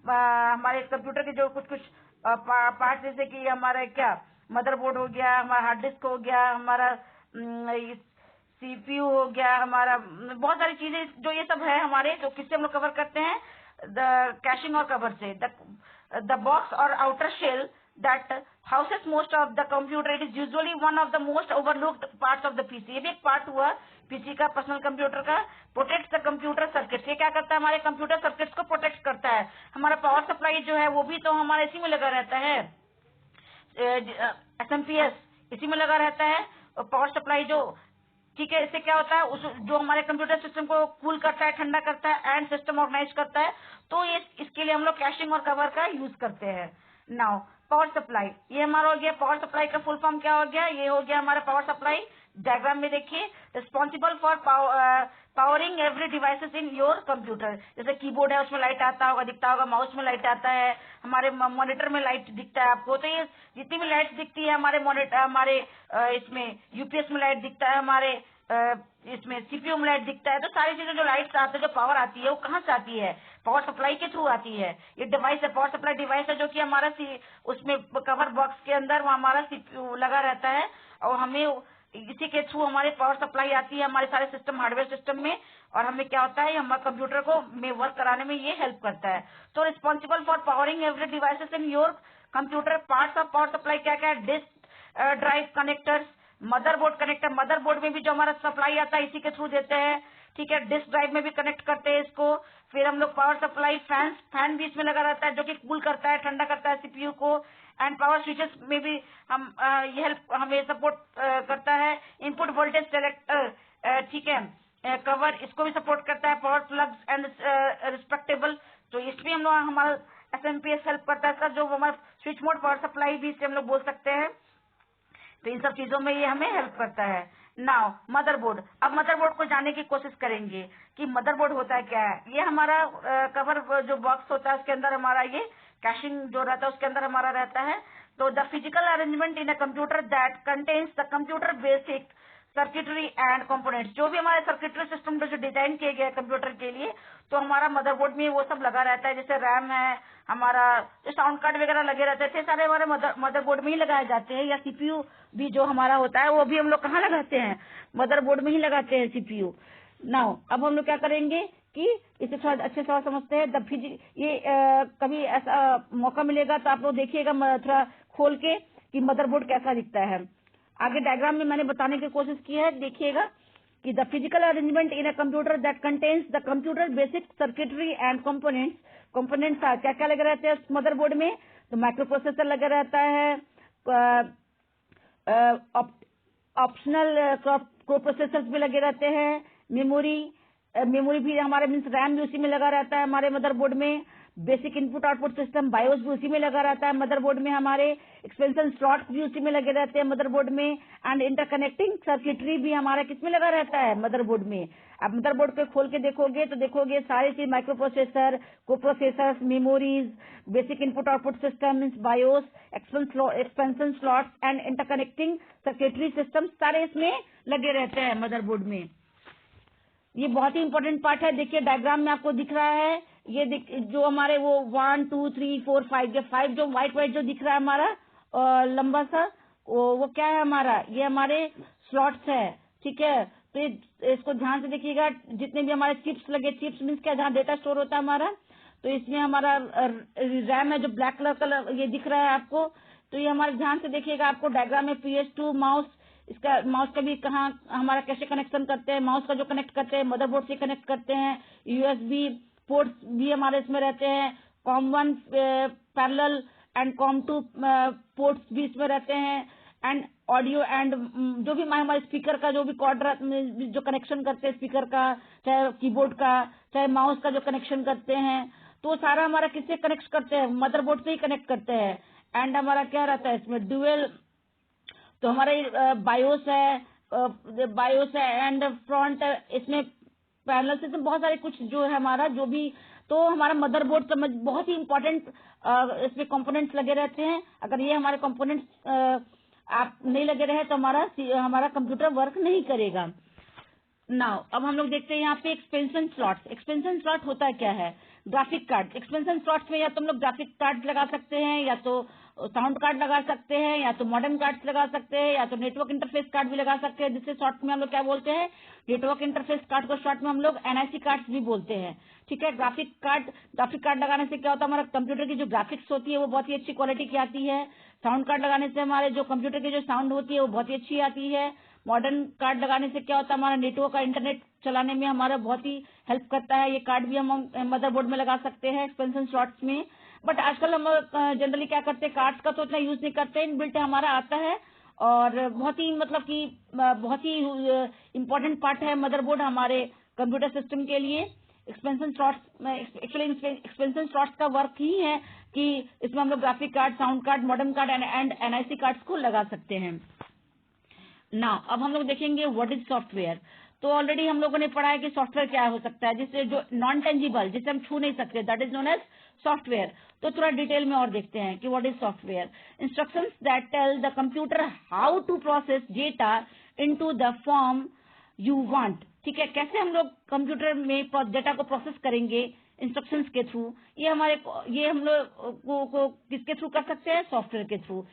Speaker 1: हमारे कंप्यूटर के जो कुछ पार्ट, जैसे कि हमारा क्या मदरबोर्ड हो गया, हमारा हार्ड डिस्क हो गया, हमारा सीपीयू हो गया, हमारा बहुत सारी चीजें जो ये सब है हमारे, जो किससे हम लोग कवर करते हैं, द कैशिंग और कवर से। द बॉक्स और outer shell that houses most of the computer, it is usually one of the most overlooked parts of the PC. ये भी एक पार्ट हुआ पीसी का, पर्सनल कंप्यूटर का। प्रोटेक्ट द कंप्यूटर सर्किट, ये क्या करता है, हमारे कंप्यूटर सर्किट्स को प्रोटेक्ट करता है। हमारा पावर सप्लाई जो है वो भी तो हमारा इसी में लगा रहता है, एसएमपीएस इसी में लगा रहता है पावर सप्लाई जो। ठीक है, इससे क्या होता है, जो हमारे कंप्यूटर सिस्टम को कूल करता है, ठंडा करता है एंड सिस्टम ऑर्गेनाइज करता है। तो इसके लिए हम लोग कैशिंग और कवर का यूज करते हैं। नाउ पावर सप्लाई, ये हमारा हो गया पावर सप्लाई का फुल फॉर्म क्या हो गया, ये हो गया हमारा पावर सप्लाई। डायग्राम में देखिए, responsible for powering every devices in your computer. जैसे कीबोर्ड है उसमें लाइट आता होगा, दिखता होगा, माउस में लाइट आता है, हमारे मॉनिटर में लाइट दिखता है आपको। तो ये जितनी भी लाइट दिखती है हमारे मॉनिटर, हमारे इसमें यूपीएस में लाइट दिखता है, हमारे इसमें सीपीयू में लाइट दिखता है। तो सारी चीजें जो लाइट्स आती है, जो पावर आती है, वो कहाँ से आती है, पावर सप्लाई के थ्रू आती है। ये डिवाइस है, पावर सप्लाई डिवाइस है, जो कि हमारा उसमें कवर बॉक्स के अंदर वो हमारा सीपीयू लगा रहता है, और हमें इसी के थ्रू हमारे पावर सप्लाई आती है हमारे सारे सिस्टम, हार्डवेयर सिस्टम में। और हमें क्या होता है, हमारे कंप्यूटर को में वर्क कराने में ये हेल्प करता है। तो responsible for powering every devices in your computer. Parts of power supply क्या क्या है, disk drive connectors, motherboard connector, motherboard में भी जो हमारा सप्लाई आता है इसी के थ्रू देते हैं। ठीक है, डिस्क ड्राइव में भी कनेक्ट करते हैं इसको। फिर हम लोग पावर सप्लाई फैन भी इसमें लगा रहता है, जो कि कूल करता है, ठंडा करता है सीपीयू को। एंड पावर स्विचेस में भी हम ये हेल्प हमें सपोर्ट करता है। इनपुट वोल्टेज सेलेक्टर, ठीक है, कवर इसको भी सपोर्ट करता है। पावर प्लग्स एंड रिस्पेक्टेबल, तो इसमें हम लोग हमारा एसएमपीएस हेल्प करता है। जो हमारा स्विच मोड पावर सप्लाई भी इसे हम लोग बोल सकते हैं। तो इन सब चीजों में ये हमें हेल्प करता है। नाउ मदरबोर्ड, अब मदरबोर्ड को जानने की कोशिश करेंगे कि मदरबोर्ड होता है क्या है। ये हमारा कवर जो बॉक्स होता है उसके अंदर हमारा ये कैशिंग जो रहता है उसके अंदर हमारा रहता है। तो the physical arrangement in a computer that contains the computer basic circuitry and components, जो भी हमारे सर्किटरी सिस्टम जो डिजाइन किए गए कंप्यूटर के लिए, तो हमारा मदरबोर्ड में वो सब लगा रहता है। जैसे रैम है, हमारा जो साउंड कार्ड वगैरह लगे रहते थे सारे हमारे मदरबोर्ड में ही लगाए जाते हैं। या सीपीयू भी जो हमारा होता है वो भी हम लोग कहाँ लगाते हैं, मदरबोर्ड में ही लगाते हैं सीपीयू। नाउ अब हम लोग क्या करेंगे कि इसे थोड़ा अच्छे से समझते हैं। ये कभी ऐसा मौका मिलेगा तो आप लोग देखिएगा थोड़ा खोल के कि मदरबोर्ड कैसा दिखता है। आगे डायग्राम में मैंने बताने की कोशिश की है, देखिएगा कि the physical arrangement in a computer that contains the computer basic circuitry and components. Components क्या क्या लगे रहते हैं मदरबोर्ड में, तो माइक्रो प्रोसेसर लगा रहता है, ऑप्शनल को प्रोसेसर्स भी लगे रहते हैं, मेमोरी भी हमारे मीन्स रैम भी उसी में लगा रहता है हमारे मदरबोर्ड में, basic input output system BIOS भी उसी में लगा रहता है मदरबोर्ड में, हमारे एक्सपेंशन स्लॉट्स भी उसी में लगे रहते हैं मदरबोर्ड में, एंड इंटरकनेक्टिंग सर्किटरी भी हमारा किसमें लगा रहता है, मदरबोर्ड में। आप मदरबोर्ड पे खोल के देखोगे तो देखोगे सारी चीज माइक्रो प्रोसेसर, को processor, memories, basic input output system means BIOS, expansion slots and interconnecting circuitry system सारे इसमें लगे रहते हैं मदरबोर्ड में। ये बहुत ही इंपॉर्टेंट पार्ट है। देखिए डायग्राम में आपको दिख रहा है, ये जो हमारे वो 1 2 3 4 5 5 जो व्हाइट जो दिख रहा है हमारा लंबा सा, वो क्या है हमारा, ये हमारे स्लॉट्स है, ठीक है। तो इसको ध्यान से देखिएगा, जितने भी हमारे चिप्स लगे, चिप्स मीन्स क्या, जहाँ डेटा स्टोर होता है हमारा, तो इसमें हमारा रैम है जो ब्लैक कलर ये दिख रहा है आपको। तो ये हमारे ध्यान से देखिएगा, आपको डायग्राम में PS2 माउस, इसका माउस का भी कहाँ हमारा कैसे कनेक्शन करते हैं, माउस का जो कनेक्ट करते हैं मदरबोर्ड से कनेक्ट करते हैं, USB पोर्ट्स भी हमारे इसमें रहते हैं, COM1 parallel and COM2 ports भी इसमें रहते हैं, एंड ऑडियो एंड जो भी हमारे स्पीकर का जो भी कॉर्ड जो कनेक्शन करते हैं स्पीकर का, चाहे कीबोर्ड का, चाहे माउस का जो कनेक्शन करते हैं, तो सारा हमारा किससे कनेक्ट करते हैं, मदरबोर्ड से ही कनेक्ट करते हैं। एंड हमारा क्या रहता है इसमें ड्यूअल, तो हमारे बायोस है एंड फ्रंट, इसमें पैरेलल सिस्टम बहुत सारे कुछ जो है हमारा जो भी, तो हमारा मदरबोर्ड समझ बहुत ही इंपॉर्टेंट इसमें कंपोनेंट्स लगे रहते हैं। अगर ये हमारे कंपोनेंट्स आप नहीं लगे रहे तो हमारा कंप्यूटर वर्क नहीं करेगा। नाउ अब हम लोग देखते हैं यहाँ पे एक्सपेंशन स्लॉट्स। एक्सपेंशन स्लॉट होता है क्या है, ग्राफिक कार्ड। एक्सपेंशन स्लॉट्स में या तो हम लोग ग्राफिक कार्ड लगा सकते हैं, या तो साउंड कार्ड लगा सकते हैं, या तो मॉडर्न कार्ड लगा सकते हैं, या तो नेटवर्क इंटरफेस कार्ड भी लगा सकते हैं, जिससे शॉर्ट में हम लोग क्या बोलते हैं, नेटवर्क इंटरफेस कार्ड को शॉर्ट में हम लोग NIC कार्ड भी बोलते हैं, ठीक है। ग्राफिक कार्ड लगाने से क्या होता है, हमारा कंप्यूटर की जो ग्राफिक्स होती है वो बहुत ही अच्छी क्वालिटी की आती है। साउंड कार्ड लगाने से हमारे जो कंप्यूटर की जो साउंड होती है वो बहुत ही अच्छी आती है। मॉडर्न कार्ड लगाने से क्या होता है, हमारा नेटवर्क का इंटरनेट चलाने में हमारा बहुत ही हेल्प करता है। ये कार्ड भी हम मदरबोर्ड में लगा सकते हैं एक्सपेंशन स्लॉट्स में। बट आजकल हम जनरली क्या करते हैं, कार्ड्स का तो इतना यूज नहीं करते, इनबिल्ट हमारा आता है, और बहुत ही मतलब कि बहुत ही इम्पोर्टेंट पार्ट है मदरबोर्ड हमारे कंप्यूटर सिस्टम के लिए। Expansion slots actually expansion slots का वर्क ही है कि इसमें हम लोग graphic card, sound card, modern card and NIC cards को लगा सकते हैं। नाउ अब हम लोग देखेंगे व्हाट इज सॉफ्टवेयर। तो ऑलरेडी हम लोगों ने पढ़ा है कि सॉफ्टवेयर क्या हो सकता है, जिससे जो नॉन टेंजिबल, जिसे हम छू नहीं सकते, that is known as software. तो थोड़ा डिटेल में और देखते हैं कि what is software. Instructions that tell the computer how to process data into the form you want, ठीक है। कैसे हम लोग कंप्यूटर में डेटा को प्रोसेस करेंगे इंस्ट्रक्शंस के थ्रू, ये हम लोग को किसके थ्रू कर सकते हैं, सॉफ्टवेयर के थ्रू।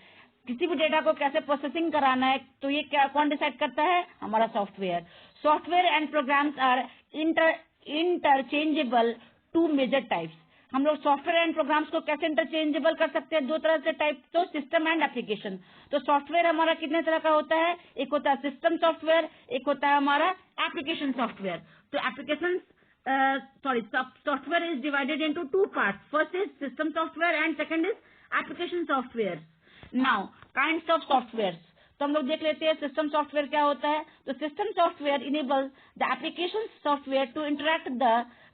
Speaker 1: किसी भी डेटा को कैसे प्रोसेसिंग कराना है, तो ये क्या कौन डिसाइड करता है, हमारा software. Software and programs are interchangeable two major types. हम लोग सॉफ्टवेयर एंड प्रोग्राम्स को कैसे इंटरचेंजेबल कर सकते हैं, दो तरह से टाइप, तो सिस्टम एंड एप्लीकेशन। तो सॉफ्टवेयर हमारा कितने तरह का होता है, एक होता है सिस्टम सॉफ्टवेयर, एक होता है हमारा एप्लीकेशन सॉफ्टवेयर। तो application software is divided into 2 parts, first is system software and second is application software. Now kinds of software. तो हम लोग देख लेते हैं सिस्टम सॉफ्टवेयर क्या होता है। तो system software enables the application software to interact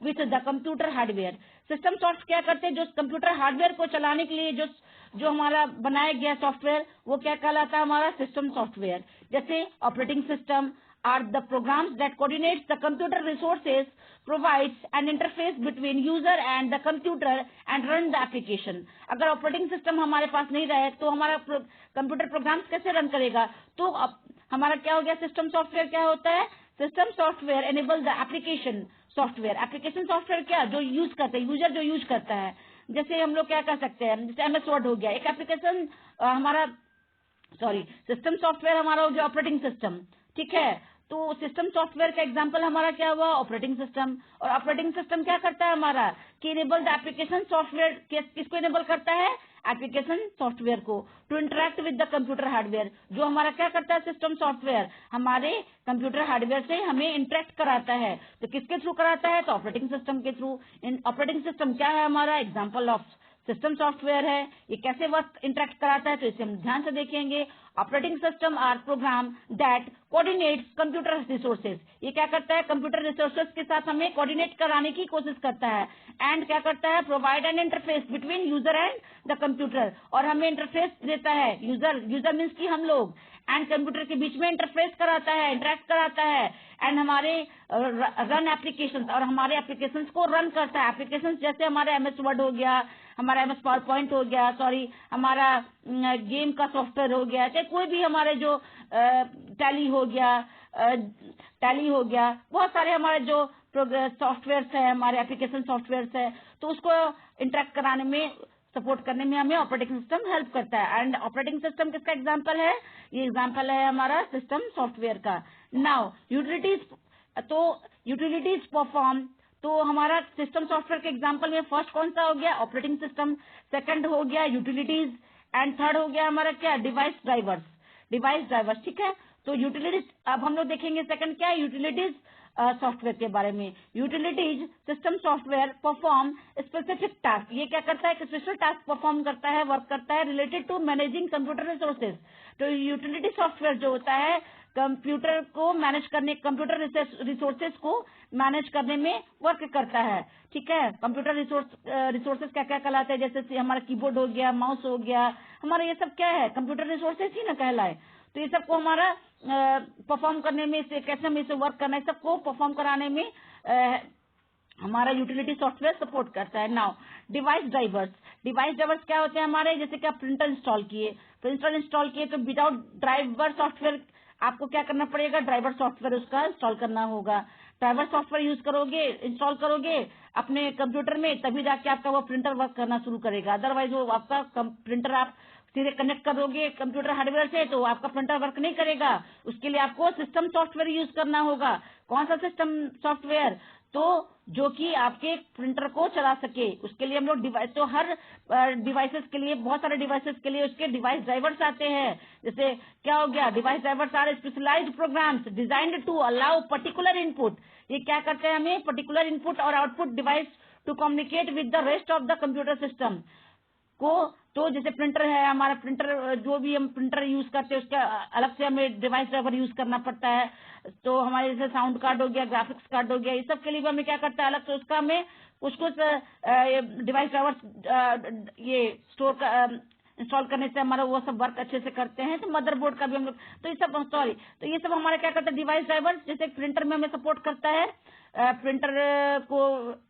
Speaker 1: with the computer hardware. System soft क्या करते हैं, जो कंप्यूटर हार्डवेयर को चलाने के लिए जो हमारा बनाया गया सॉफ्टवेयर वो क्या कहलाता है, हमारा सिस्टम सॉफ्टवेयर। जैसे operating system are the programs that coordinates the computer resources, provides an interface between user and the computer and run the application। अगर ऑपरेटिंग सिस्टम हमारे पास नहीं रहे तो हमारा कंप्यूटर प्रोग्राम्स कैसे रन करेगा। तो हमारा क्या हो गया, सिस्टम सॉफ्टवेयर क्या होता है, system software enable the application software. Application software क्या, जो यूज करते हैं, यूजर जो यूज करता है। जैसे हम लोग क्या कर सकते हैं, जैसे MS वर्ड हो गया एक एप्लीकेशन, हमारा सिस्टम सॉफ्टवेयर हमारा हो गया ऑपरेटिंग सिस्टम, ठीक है। तो सिस्टम सॉफ्टवेयर का एग्जांपल हमारा क्या हुआ, ऑपरेटिंग सिस्टम। और ऑपरेटिंग सिस्टम क्या करता है हमारा, कि इनेबल द एप्लीकेशन सॉफ्टवेयर, किसको इनेबल करता है, एप्लीकेशन सॉफ्टवेयर को, to interact with the computer hardware. जो हमारा क्या करता है, सिस्टम सॉफ्टवेयर हमारे कंप्यूटर हार्डवेयर से हमें इंटरेक्ट कराता है। तो किसके थ्रू कराता है, तो ऑपरेटिंग सिस्टम के थ्रू। ऑपरेटिंग सिस्टम क्या है हमारा, एग्जाम्पल ऑफ सिस्टम सॉफ्टवेयर है। ये कैसे वर्क इंटरेक्ट कराता है, तो इसे हम ध्यान से देखेंगे। Operating system are program that coordinates computer resources. ये क्या करता है, कंप्यूटर रिसोर्सेज के साथ हमें कोऑर्डिनेट कराने की कोशिश करता है। एंड क्या करता है, provide an interface between user and the computer. और हमें इंटरफेस देता है, यूजर मीन्स की हम लोग, एंड कंप्यूटर के बीच में इंटरफेस कराता है, इंटरेक्ट कराता है। एंड हमारे रन एप्लीकेशन, और हमारे एप्लीकेशन को रन करता है। एप्लीकेशन जैसे हमारे MS वर्ड हो गया, हमारा MS पावर पॉइंट हो गया, हमारा गेम का सॉफ्टवेयर हो गया, चाहे कोई भी हमारे जो टैली हो गया, बहुत सारे हमारे जो सॉफ्टवेयर है, हमारे एप्लीकेशन सॉफ्टवेयर है, तो उसको इंटरेक्ट कराने में, सपोर्ट करने में हमें ऑपरेटिंग सिस्टम हेल्प करता है। एंड ऑपरेटिंग सिस्टम किसका एग्जांपल है, ये एग्जांपल है हमारा सिस्टम सॉफ्टवेयर का। नाउ यूटिलिटीज, तो यूटिलिटीज परफॉर्म, तो हमारा सिस्टम सॉफ्टवेयर के एग्जांपल में फर्स्ट कौन सा हो गया, ऑपरेटिंग सिस्टम, सेकंड हो गया यूटिलिटीज, एंड थर्ड हो गया हमारा क्या, डिवाइस ड्राइवर्स, ठीक है। तो यूटिलिटीज, अब हम लोग देखेंगे सेकंड क्या है, यूटिलिटीज सॉफ्टवेयर के बारे में। Utilities system software perform specific task. ये क्या करता है, एक स्पेशल टास्क परफॉर्म करता है, वर्क करता है, related to managing computer resources. तो यूटिलिटी सॉफ्टवेयर जो होता है कंप्यूटर को मैनेज करने, कंप्यूटर रिसोर्सेज को मैनेज करने में वर्क करता है, ठीक है। कंप्यूटर रिसोर्सेज क्या क्या कहलाते हैं, जैसे हमारा कीबोर्ड हो गया, माउस हो गया, हमारा ये सब क्या है, कंप्यूटर रिसोर्सेज ही ना कहलाए। तो ये सबको हमारा परफॉर्म करने में, इसे कैसे हमें इसे वर्क करना है, सबको परफॉर्म कराने में हमारा यूटिलिटी सॉफ्टवेयर सपोर्ट करता है। नाउ डिवाइस ड्राइवर्स क्या होते हैं हमारे, जैसे कि आप प्रिंटर इंस्टॉल किए, तो विदाउट ड्राइवर सॉफ्टवेयर आपको क्या करना पड़ेगा, ड्राइवर सॉफ्टवेयर उसका इंस्टॉल करना होगा। ड्राइवर सॉफ्टवेयर यूज करोगे, इंस्टॉल करोगे अपने कंप्यूटर में, तभी जाके आपका वो प्रिंटर वर्क करना शुरू करेगा। अदरवाइज वो आपका प्रिंटर आप सीधे कनेक्ट करोगे कंप्यूटर हार्डवेयर से, तो आपका प्रिंटर वर्क नहीं करेगा। उसके लिए आपको सिस्टम सॉफ्टवेयर यूज करना होगा। कौन सा सिस्टम सॉफ्टवेयर, तो जो कि आपके प्रिंटर को चला सके। उसके लिए हम लोग डिवाइस, तो हर डिवाइसेस के लिए, बहुत सारे डिवाइसेस के लिए उसके डिवाइस ड्राइवर्स आते हैं। जैसे क्या हो गया, device drivers are specialized programs designed to allow particular input. ये क्या करते हैं, हमें पर्टिकुलर इनपुट और output device to communicate with the rest of the computer system को। तो जैसे प्रिंटर है हमारा, प्रिंटर जो भी हम प्रिंटर यूज करते हैं उसका अलग से हमें डिवाइस ड्राइवर यूज करना पड़ता है। तो हमारे जैसे साउंड कार्ड हो गया, ग्राफिक्स कार्ड हो गया, ये सब के लिए हमें क्या करता है, अलग से उसका हमें उसको डिवाइस ड्राइवर ये स्टोर इंस्टॉल करने से हमारा वो सब वर्क अच्छे से करते हैं। तो मदरबोर्ड का भी हम लोग, तो ये सब तो ये सब हमारे क्या करते हैं, डिवाइस ड्राइवर। जैसे प्रिंटर में हमें सपोर्ट करता है, प्रिंटर को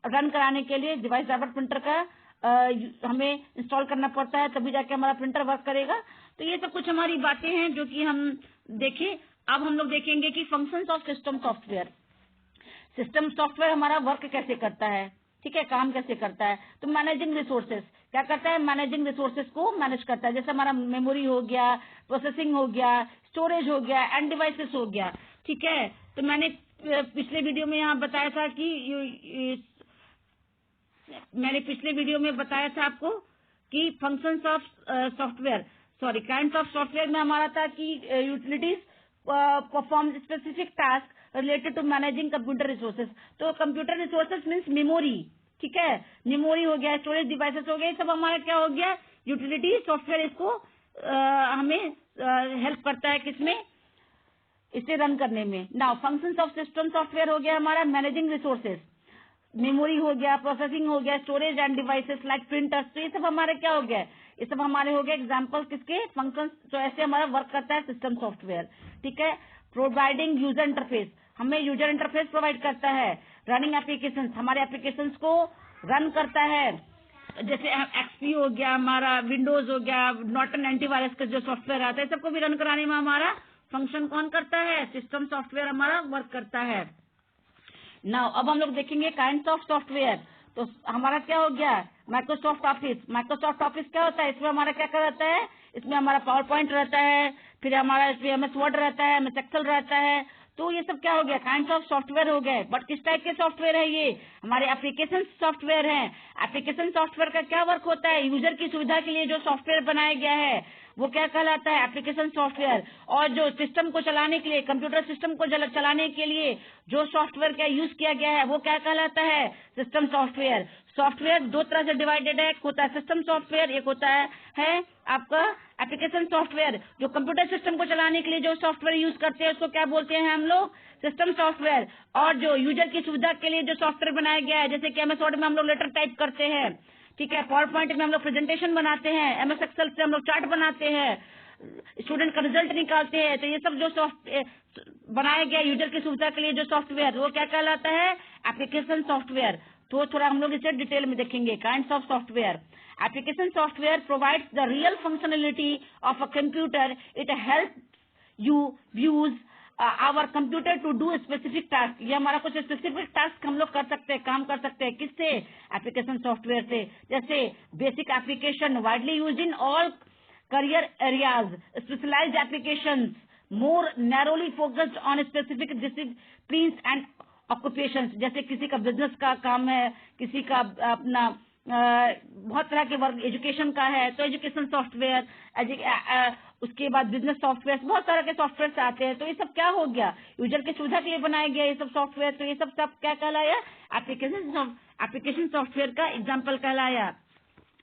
Speaker 1: रन कराने के लिए डिवाइस ड्राइवर प्रिंटर का हमें इंस्टॉल करना पड़ता है, तभी जाके हमारा प्रिंटर वर्क करेगा। तो ये सब कुछ हमारी बातें हैं जो कि हम देखें। अब हम लोग देखेंगे कि functions of system software. System software हमारा वर्क कैसे करता है, ठीक है, काम कैसे करता है। तो मैनेजिंग रिसोर्सेज क्या करता है, मैनेजिंग रिसोर्सेज को मैनेज करता है। जैसे हमारा मेमोरी हो गया, प्रोसेसिंग हो गया, स्टोरेज हो गया, एंड डिवाइसेस हो गया, ठीक है। तो मैंने पिछले वीडियो में यहाँ बताया था कि मैंने पिछले वीडियो में बताया था आपको कि functions of software, kinds of software में हमारा था कि utilities perform specific task related to managing computer resources. तो कंप्यूटर रिसोर्सेज मीन्स मेमोरी, ठीक है, मेमोरी हो गया, स्टोरेज डिवाइसेस हो गए, सब हमारा क्या हो गया, यूटिलिटी सॉफ्टवेयर इसको हमें हेल्प करता है किसमें, इसे रन करने में। Now functions of system software हो गया हमारा मैनेजिंग रिसोर्सेज, मेमोरी हो गया, प्रोसेसिंग हो गया, storage end devices like printers. तो ये सब हमारे क्या हो गया, ये सब हमारे हो गए एग्जांपल किसके, फंक्शंस। तो ऐसे हमारा वर्क करता है सिस्टम सॉफ्टवेयर। ठीक है, प्रोवाइडिंग यूजर इंटरफेस, हमें यूजर इंटरफेस प्रोवाइड करता है। रनिंग एप्लीकेशंस, हमारे एप्लीकेशंस को रन करता है, जैसे एक्सपी हो गया हमारा, विंडोज हो गया, नॉर्टन एंटीवायरस का जो सॉफ्टवेयर आता है, सबको भी रन कराने में हमारा फंक्शन कौन करता है, सिस्टम सॉफ्टवेयर हमारा वर्क करता है। नाउ अब हम लोग देखेंगे काइंड्स ऑफ सॉफ्टवेयर। तो हमारा क्या हो गया, माइक्रोसॉफ्ट ऑफिस। माइक्रोसॉफ्ट ऑफिस क्या होता है, इसमें हमारा क्या क्या रहता है, इसमें हमारा पावर पॉइंट रहता है, फिर हमारा इसमें एमएस वर्ड रहता है, एमएस एक्सेल रहता है। तो ये सब क्या हो गया, काइंड्स ऑफ सॉफ्टवेयर हो गए। बट किस टाइप के सॉफ्टवेयर है ये, हमारे एप्लीकेशन सॉफ्टवेयर हैं। एप्लीकेशन सॉफ्टवेयर का क्या वर्क होता है, यूजर की सुविधा के लिए जो सॉफ्टवेयर बनाया गया है वो क्या कहलाता है, एप्लीकेशन सॉफ्टवेयर। और जो सिस्टम को चलाने के लिए, कंप्यूटर सिस्टम को चलाने के लिए जो सॉफ्टवेयर का यूज किया गया है वो क्या कहलाता है, सिस्टम सॉफ्टवेयर। सॉफ्टवेयर दो तरह से डिवाइडेड है, एक होता है सिस्टम सॉफ्टवेयर, एक होता है आपका एप्लीकेशन सॉफ्टवेयर। जो कंप्यूटर सिस्टम को चलाने के लिए जो सॉफ्टवेयर यूज करते हैं उसको क्या बोलते हैं हम लोग, सिस्टम सॉफ्टवेयर। और जो यूजर की सुविधा के लिए जो सॉफ्टवेयर बनाया गया है, जैसे कि एमएस वर्ड में हम लोग लेटर टाइप करते हैं, ठीक है, पावर पॉइंट में हम लोग प्रेजेंटेशन बनाते हैं, एमएस एक्सेल से हम लोग चार्ट बनाते हैं, स्टूडेंट का रिजल्ट निकालते हैं। तो ये सब जो सॉफ्टवेयर बनाया गया यूजर की सुविधा के लिए जो सॉफ्टवेयर, वो क्या कहलाता है, एप्लीकेशन सॉफ्टवेयर। तो थोड़ा हम लोग इसे डिटेल में देखेंगे। Kinds of software, application software provides the real functionality of a computer. It help you use our computer to do specific task. ये हमारा कुछ स्पेसिफिक टास्क हम लोग कर सकते हैं, काम कर सकते हैं, किससे, एप्लीकेशन सॉफ्टवेयर से। जैसे basic application widely use in all career areas, specialized application more narrowly focused on specific discipline and occupations. जैसे किसी का बिजनेस का काम है, किसी का अपना बहुत तरह के वर्क, एजुकेशन का है तो एजुकेशन सॉफ्टवेयर, उसके बाद बिजनेस सॉफ्टवेयर, बहुत तरह के सॉफ्टवेयर आते हैं। तो ये सब क्या हो गया, यूजर की सुविधा के लिए बनाया गया ये सब सॉफ्टवेयर। तो ये सब क्या कहलाया, एप्लीकेशन सॉफ्टवेयर का एग्जाम्पल कहलाया।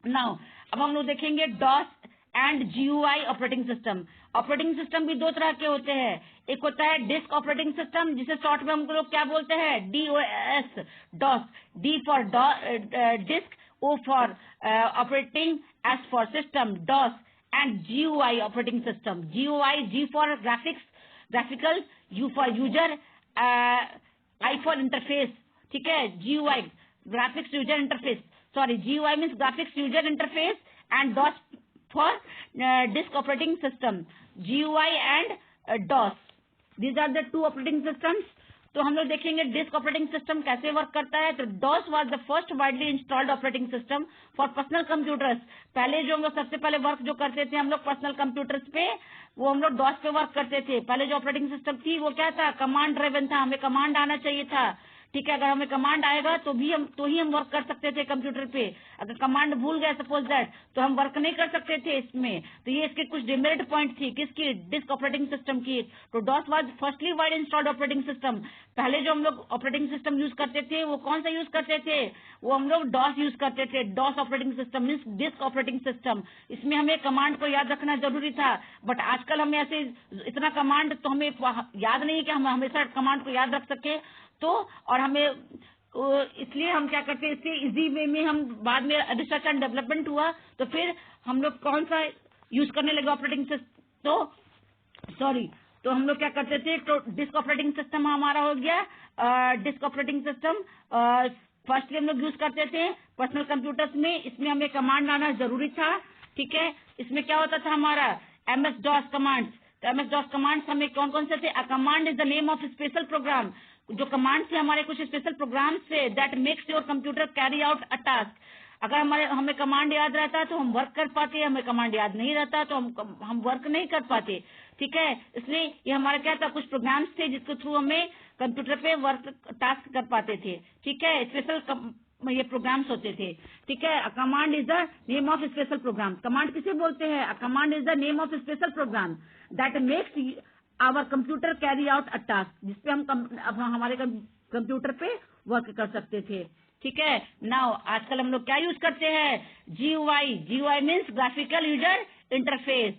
Speaker 1: नाउ अब हम लोग देखेंगे DOS and GUI operating system. Operating system भी दो तरह के होते हैं, एक होता है डिस्क ऑपरेटिंग सिस्टम, जिसे शॉर्ट में हम लोग क्या बोलते हैं, DOS, DOS, D for disk, O for operating, S for system, DOS, and GUI operating system. GUI, G for graphical, U for user, I for interface. ठीक है, GUI graphics user interface. Sorry, GUI means graphics user interface, and DOS for disk operating system. GUI and DOS. These are the two operating systems. तो हम लोग देखेंगे disk operating system कैसे work करता है। तो DOS was the first widely installed operating system for personal computers. पहले जो हम लोग सबसे पहले वर्क जो करते थे हम लोग पर्सनल कंप्यूटर्स पे, वो हम लोग डॉस पे वर्क करते थे। पहले जो ऑपरेटिंग सिस्टम थी वो क्या था, कमांड ड्राइवन था, हमें कमांड आना चाहिए था। ठीक है, अगर हमें कमांड आएगा तो ही हम वर्क कर सकते थे कंप्यूटर पे। अगर कमांड भूल गए सपोज दैट, तो हम वर्क नहीं कर सकते थे इसमें। तो ये इसके कुछ डिमेरिट पॉइंट थी किसकी, डिस्क ऑपरेटिंग सिस्टम की। तो DOS was firstly wide installed operating system. पहले जो हम लोग ऑपरेटिंग सिस्टम यूज करते थे वो कौन सा यूज करते थे, वो हम लोग डॉस यूज करते थे। DOS operating system means disk operating system. इसमें हमें कमांड को याद रखना जरूरी था, बट आजकल हमें ऐसे इतना कमांड तो हमें याद नहीं है कि हम हमेशा कमांड को याद रख सके। तो और हमें इसलिए हम क्या करते हैं, इसलिए इजी वे में हम बाद में रिसर्च एंड डेवलपमेंट हुआ तो फिर हम लोग कौन सा यूज करने लगे ऑपरेटिंग सिस्टम। तो हम लोग क्या करते थे, तो डिस्क ऑपरेटिंग सिस्टम हमारा हो गया। डिस्क ऑपरेटिंग सिस्टम फर्स्टली हम लोग यूज करते थे पर्सनल कंप्यूटर्स में। इसमें हमें कमांड आना जरूरी था। ठीक है, इसमें क्या होता था हमारा एमएस डॉस कमांड्स। तो एमएस डॉस कमांड्स हमें कौन कौन से थे, a command is the name of special program. जो कमांड थे हमारे कुछ स्पेशल प्रोग्राम से that makes your computer carry out a task. अगर हमें कमांड याद रहता है तो हम वर्क कर पाते, हमें कमांड याद नहीं रहता तो हम वर्क नहीं कर पाते। ठीक है, इसलिए ये हमारा क्या था, कुछ प्रोग्राम्स थे जिसके थ्रू हमें कंप्यूटर पे वर्क टास्क कर पाते थे। ठीक है, स्पेशल ये प्रोग्राम्स होते थे। ठीक है, a command is the name of special program. Command किसे बोलते हैं, a command is the name of special program that makes our computer carry out a task, जिसपे हम हमारे कंप्यूटर पे वर्क कर सकते थे। ठीक है, नाउ आजकल हम लोग क्या यूज करते हैं, GUI. GUI means graphical user interface.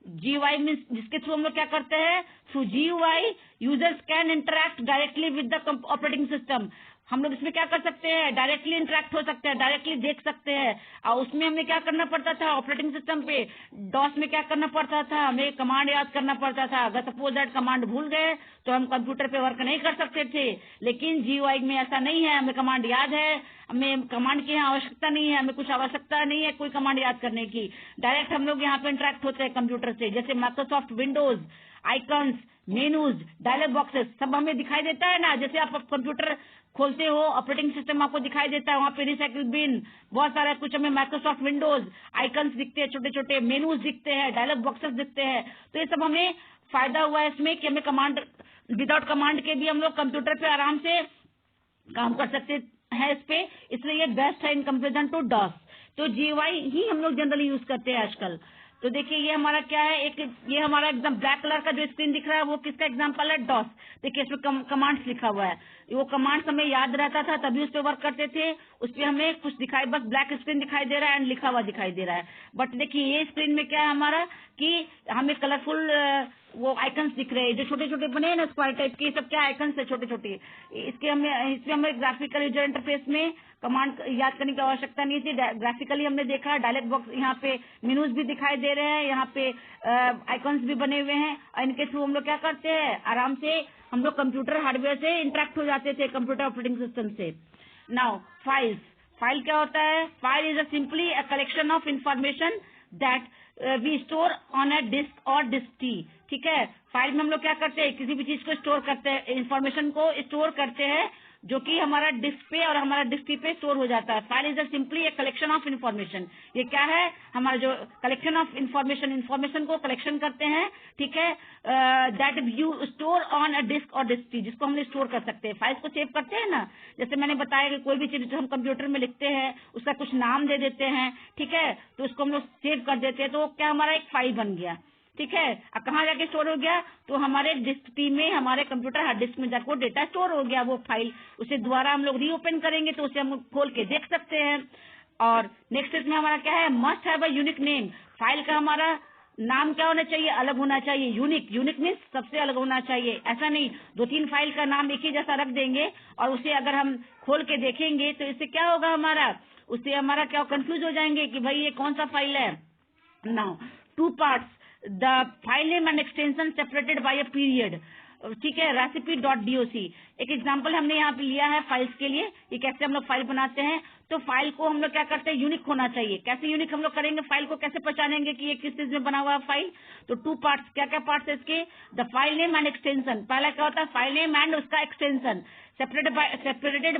Speaker 1: GUI means जिसके थ्रू हम लोग क्या करते हैं, through GUI users can interact directly with the operating system. हम लोग इसमें क्या कर सकते हैं, डायरेक्टली इंटरेक्ट हो सकते हैं, डायरेक्टली देख सकते हैं। और उसमें हमें क्या करना पड़ता था, ऑपरेटिंग सिस्टम पे डॉस में क्या करना पड़ता था, हमें कमांड याद करना पड़ता था। अगर सपोज दैट कमांड भूल गए तो हम कंप्यूटर पे वर्क नहीं कर सकते थे। लेकिन GUI में ऐसा नहीं है, हमें कमांड याद है, हमें कमांड की आवश्यकता नहीं है, हमें कुछ आवश्यकता नहीं है कोई कमांड याद करने की। डायरेक्ट हम लोग यहाँ पे इंटरेक्ट होते हैं कंप्यूटर से। जैसे Microsoft Windows, icons, menus, dialog boxes सब हमें दिखाई देता है ना। जैसे आप कंप्यूटर खोलते हो, ऑपरेटिंग सिस्टम आपको दिखाई देता है, वहां पे रिसाइकिल बिन, बहुत सारा कुछ हमें माइक्रोसॉफ्ट विंडोज, आइकन्स दिखते हैं, छोटे छोटे मेनूज दिखते हैं, डायलॉग बॉक्सेस दिखते हैं। तो ये सब हमें फायदा हुआ है इसमें कि हमें कमांड, विदाउट कमांड के भी हम लोग कंप्यूटर पे आराम से काम कर सकते हैं इस पे। इसलिए ये बेस्ट है इन कंपेरिजन टू डॉस। तो GUI ही हम लोग जनरली यूज करते हैं आजकल। तो देखिए ये हमारा क्या है, एक ये हमारा एकदम ब्लैक कलर का जो स्क्रीन दिख रहा है वो किसका एग्जांपल है, डॉस। देखिए इसमें कमांड्स लिखा हुआ है, वो कमांड्स हमें याद रहता था तभी उस पर वर्क करते थे। उस पर हमें कुछ दिखाई, बस ब्लैक स्क्रीन दिखाई दे रहा है एंड लिखा हुआ दिखाई दे रहा है। बट देखिए ये स्क्रीन में क्या है हमारा कि हमें कलरफुल वो आइकन्स दिख रहे हैं, जो छोटे छोटे बने हैं ना स्क्वायर टाइप के, सब क्या आइकन्स है छोटे छोटे। इसमें हमें ग्राफिकल यूजर इंटरफेस में कमांड याद करने की आवश्यकता नहीं थी। ग्राफिकली हमने देखा, डायलॉग बॉक्स, यहाँ पे मेनूज भी दिखाई दे रहे हैं, यहाँ पे आइकन्स भी बने हुए हैं। और इनके थ्रू हम लोग क्या करते हैं, आराम से हम लोग कंप्यूटर हार्डवेयर से इंटरेक्ट हो जाते थे, कंप्यूटर ऑपरेटिंग सिस्टम से। नाउ फाइल्स, फाइल क्या होता है, file is simply a collection of information that we store on a disk और डिस्क टी। ठीक है, फाइल में हम लोग क्या करते हैं, किसी भी चीज को स्टोर करते हैं, इंफॉर्मेशन को स्टोर करते हैं जो कि हमारा डिस्क पे और हमारा डिस्क टी पे स्टोर हो जाता है। File is simply a collection of information. ये क्या है, हमारा जो कलेक्शन ऑफ इन्फॉर्मेशन, इन्फॉर्मेशन को कलेक्शन करते हैं, ठीक है, that you store on a disk और डिस्क टी, जिसको हम स्टोर कर सकते हैं। फाइल्स को सेव करते हैं ना, जैसे मैंने बताया कि कोई भी चीज जो हम कंप्यूटर में लिखते हैं उसका कुछ नाम दे देते हैं, ठीक है, तो उसको हम लोग सेव कर देते हैं, तो वो क्या हमारा एक फाइल बन गया। ठीक है, अब कहाँ जाके स्टोर हो गया, तो हमारे डिस्क टी में, हमारे कंप्यूटर हार्ड डिस्क में जाकर वो डेटा स्टोर हो गया, वो फाइल। उसे दोबारा हम लोग रीओपन करेंगे तो उसे हम खोल के देख सकते हैं। और नेक्स्ट इसमें हमारा क्या है, must have a unique name. File का हमारा नाम क्या होना चाहिए, अलग होना चाहिए, यूनिक। यूनिक मीन्स सबसे अलग होना चाहिए। ऐसा नहीं दो तीन फाइल का नाम एक ही जैसा रख देंगे और उसे अगर हम खोल के देखेंगे तो इससे क्या होगा, हमारा उससे हमारा क्या कंफ्यूज हो जाएंगे कि भाई ये कौन सा फाइल है। Now two parts, the file name and extension separated by a period. ठीक है, recipe.doc एक एग्जांपल हमने यहाँ पे लिया है फाइल्स के लिए, ये कैसे हम लोग फाइल बनाते हैं। तो फाइल को हम लोग क्या करते हैं, यूनिक होना चाहिए। कैसे यूनिक हम लोग करेंगे, फाइल को कैसे पहचानेंगे कि ये किस चीज में बना हुआ है फाइल। तो टू पार्ट्स, क्या क्या पार्ट्स है इसके, the file name and extension. पहला क्या होता है, फाइल नेम एंड उसका extension separated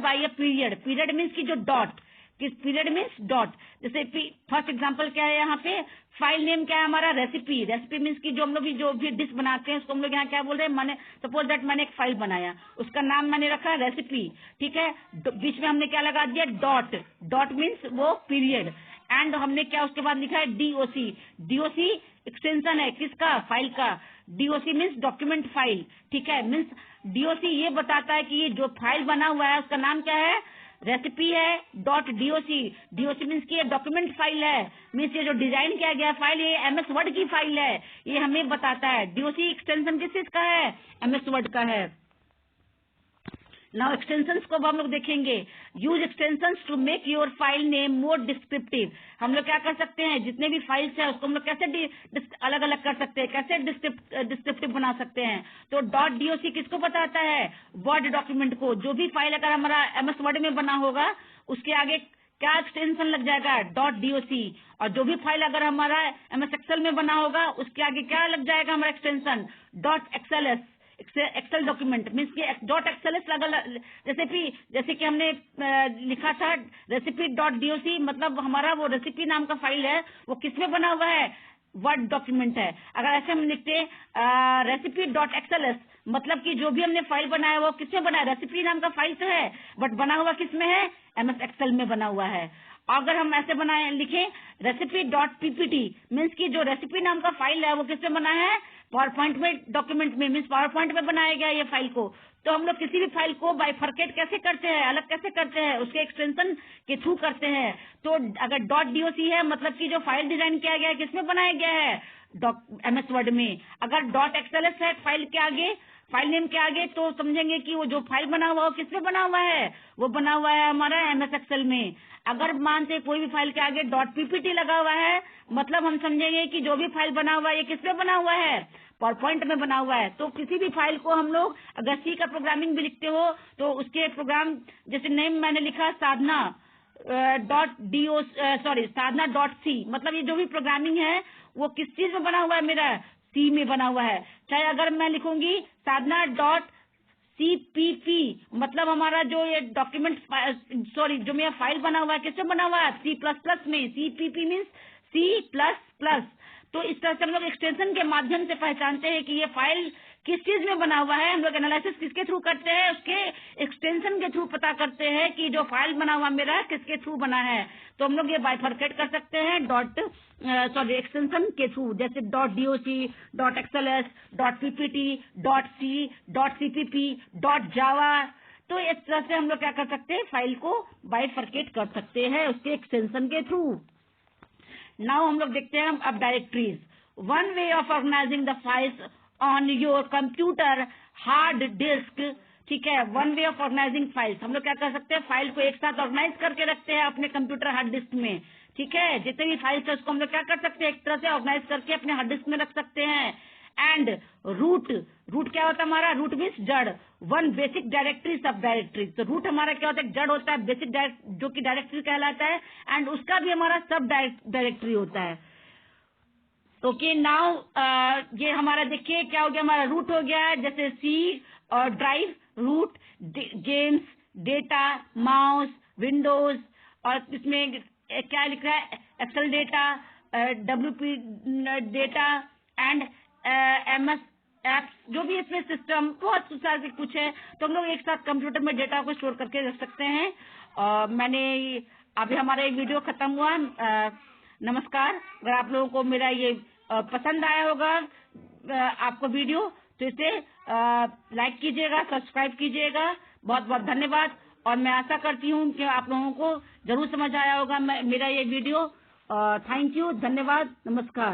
Speaker 1: by a period. Period means की जो डॉट, किस पीरियड मीन्स डॉट। जैसे फर्स्ट एग्जांपल क्या है यहाँ पे, फाइल नेम क्या है हमारा, रेसिपी। रेसिपी मीन्स की जो हम लोग जो भी डिश बनाते हैं उसको हम लोग यहाँ क्या बोल रहे हैं, मैंने सपोज दैट मैंने एक फाइल बनाया, उसका नाम मैंने रखा रेसिपी। ठीक है, बीच में हमने क्या लगा दिया, डॉट। डॉट मीन्स वो पीरियड, एंड हमने क्या उसके बाद लिखा है DOC। DOC एक्सटेंशन है किसका, फाइल का। DOC means document file. ठीक है, मीन्स DOC ये बताता है कि ये जो फाइल बना हुआ है उसका नाम क्या है, रेसिपी है, .doc। DOC मीन्स की डॉक्यूमेंट फाइल है, मीन्स ये जो डिजाइन किया गया फाइल, ये MS वर्ड की फाइल है, ये हमें बताता है। DOC एक्सटेंशन किस चीज का है, MS वर्ड का है। नाउ एक्सटेंशंस को हम लोग देखेंगे। Use extensions to make your file name more descriptive. हम लोग क्या कर सकते हैं, जितने भी फाइल्स हैं उसको हम लोग कैसे अलग अलग कर सकते हैं, कैसे डिस्क्रिप्टिव बना सकते हैं। तो .doc किसको बताता है, वर्ड डॉक्यूमेंट को। जो भी फाइल अगर हमारा MS वर्ड में बना होगा उसके आगे क्या एक्सटेंशन लग जाएगा, .doc। और जो भी फाइल अगर हमारा MS एक्सेल में बना होगा उसके आगे क्या लग जाएगा हमारा extension, .xls। Excel document means की .xls लगा, जैसे कि हमने लिखा था recipe.doc, मतलब हमारा वो रेसिपी नाम का फाइल है वो किसमें बना हुआ है, वर्ड डॉक्यूमेंट है। अगर ऐसे हम लिखते recipe.xls, मतलब कि जो भी हमने फाइल बनाया वो किसमें बना है, रेसिपी नाम का फाइल तो है बट बना हुआ किसमें है, MS एक्सेल में बना हुआ है। अगर हम ऐसे बनाए लिखें recipe.ppt, मीन्स की जो रेसिपी नाम का फाइल है वो किसमें बना है, पावर पॉइंट में डॉक्यूमेंट में, मीन्स पावर पॉइंट में बनाया गया ये फाइल को। तो हम लोग किसी भी फाइल को बाइफरकेट कैसे करते हैं, अलग कैसे करते हैं, उसके एक्सटेंशन के थ्रू करते हैं। तो अगर .doc है मतलब कि जो फाइल डिजाइन किया गया है किसमें बनाया गया है, MS वर्ड में। अगर .xls है फाइल के आगे, फाइल नेम के आगे, तो समझेंगे कि वो जो फाइल बना हुआ है वो किसमें बना हुआ है, वो बना हुआ है हमारा MS एक्सेल में। अगर मानते कोई भी फाइल के आगे .ppt लगा हुआ है, मतलब हम समझेंगे कि जो भी फाइल बना हुआ है ये किसमें बना हुआ है, पावरपॉइंट में बना हुआ है। तो किसी भी फाइल को हम लोग अगर सी का प्रोग्रामिंग भी लिखते हो तो उसके प्रोग्राम, जैसे नेम मैंने लिखा साधना साधना.c, मतलब ये जो भी प्रोग्रामिंग है वो किस चीज में बना हुआ है, मेरा सी में बना हुआ है। चाहे अगर मैं लिखूंगी साधना.cpp, मतलब हमारा जो ये डॉक्यूमेंट जो मेरा फाइल बना हुआ है किसमें बना हुआ है, C++ में। CPP means C++। तो इस तरह से हम लोग एक्सटेंशन के माध्यम से पहचानते हैं कि ये फाइल किस चीज में बना हुआ है। हम लोग एनालिसिस किसके थ्रू करते हैं, उसके एक्सटेंशन के थ्रू पता करते हैं कि जो फाइल बना हुआ मेरा किसके थ्रू बना है। तो हम लोग ये बाइफरकेट कर सकते हैं एक्सटेंशन के थ्रू, जैसे .doc, .xls, .ppt, .c, .cpp, .java। तो इस तरह से हम लोग क्या कर सकते हैं, फाइल को बाइफरकेट कर सकते हैं उसके एक्सटेंशन के थ्रू। नाउ हम लोग देखते हैं अब directories. One way of organizing the files on your computer hard disk, ठीक है। One way of organizing files, हम लोग क्या कर सकते हैं, फाइल को एक साथ ऑर्गेनाइज करके रखते हैं अपने कंप्यूटर हार्ड डिस्क में, ठीक है। जितने भी फाइल्स है उसको हम लोग क्या कर सकते हैं, एक तरह से ऑर्गेनाइज करके अपने हार्ड डिस्क में रख सकते हैं। एंड रूट क्या होता है हमारा, रूट मीन्स जड़, वन बेसिक डायरेक्टरी सब डायरेक्टरी। तो रूट हमारा क्या होता है, जड़ होता है, बेसिक जो कि डायरेक्टरी कहलाता है, एंड उसका भी हमारा सब डायरेक्टरी होता है। ओके, नाउ ये हमारा देखिए क्या हो गया, हमारा रूट हो गया है, जैसे सी और drive, root, games, data, mouse, Windows, और इसमें क्या लिख रहा है, Excel data, WP data and MS apps, जो भी इसमें सिस्टम बहुत सारे कुछ है। तो हम लोग एक साथ कंप्यूटर में डेटा को स्टोर करके रख सकते हैं। मैंने अभी हमारा एक वीडियो खत्म हुआ। नमस्कार। अगर आप लोगों को मेरा ये पसंद आया होगा आपको वीडियो, तो इसे लाइक कीजिएगा, सब्सक्राइब कीजिएगा। बहुत बहुत धन्यवाद। और मैं आशा करती हूँ कि आप लोगों को जरूर समझ आया होगा मेरा ये वीडियो। थैंक यू, धन्यवाद, नमस्कार।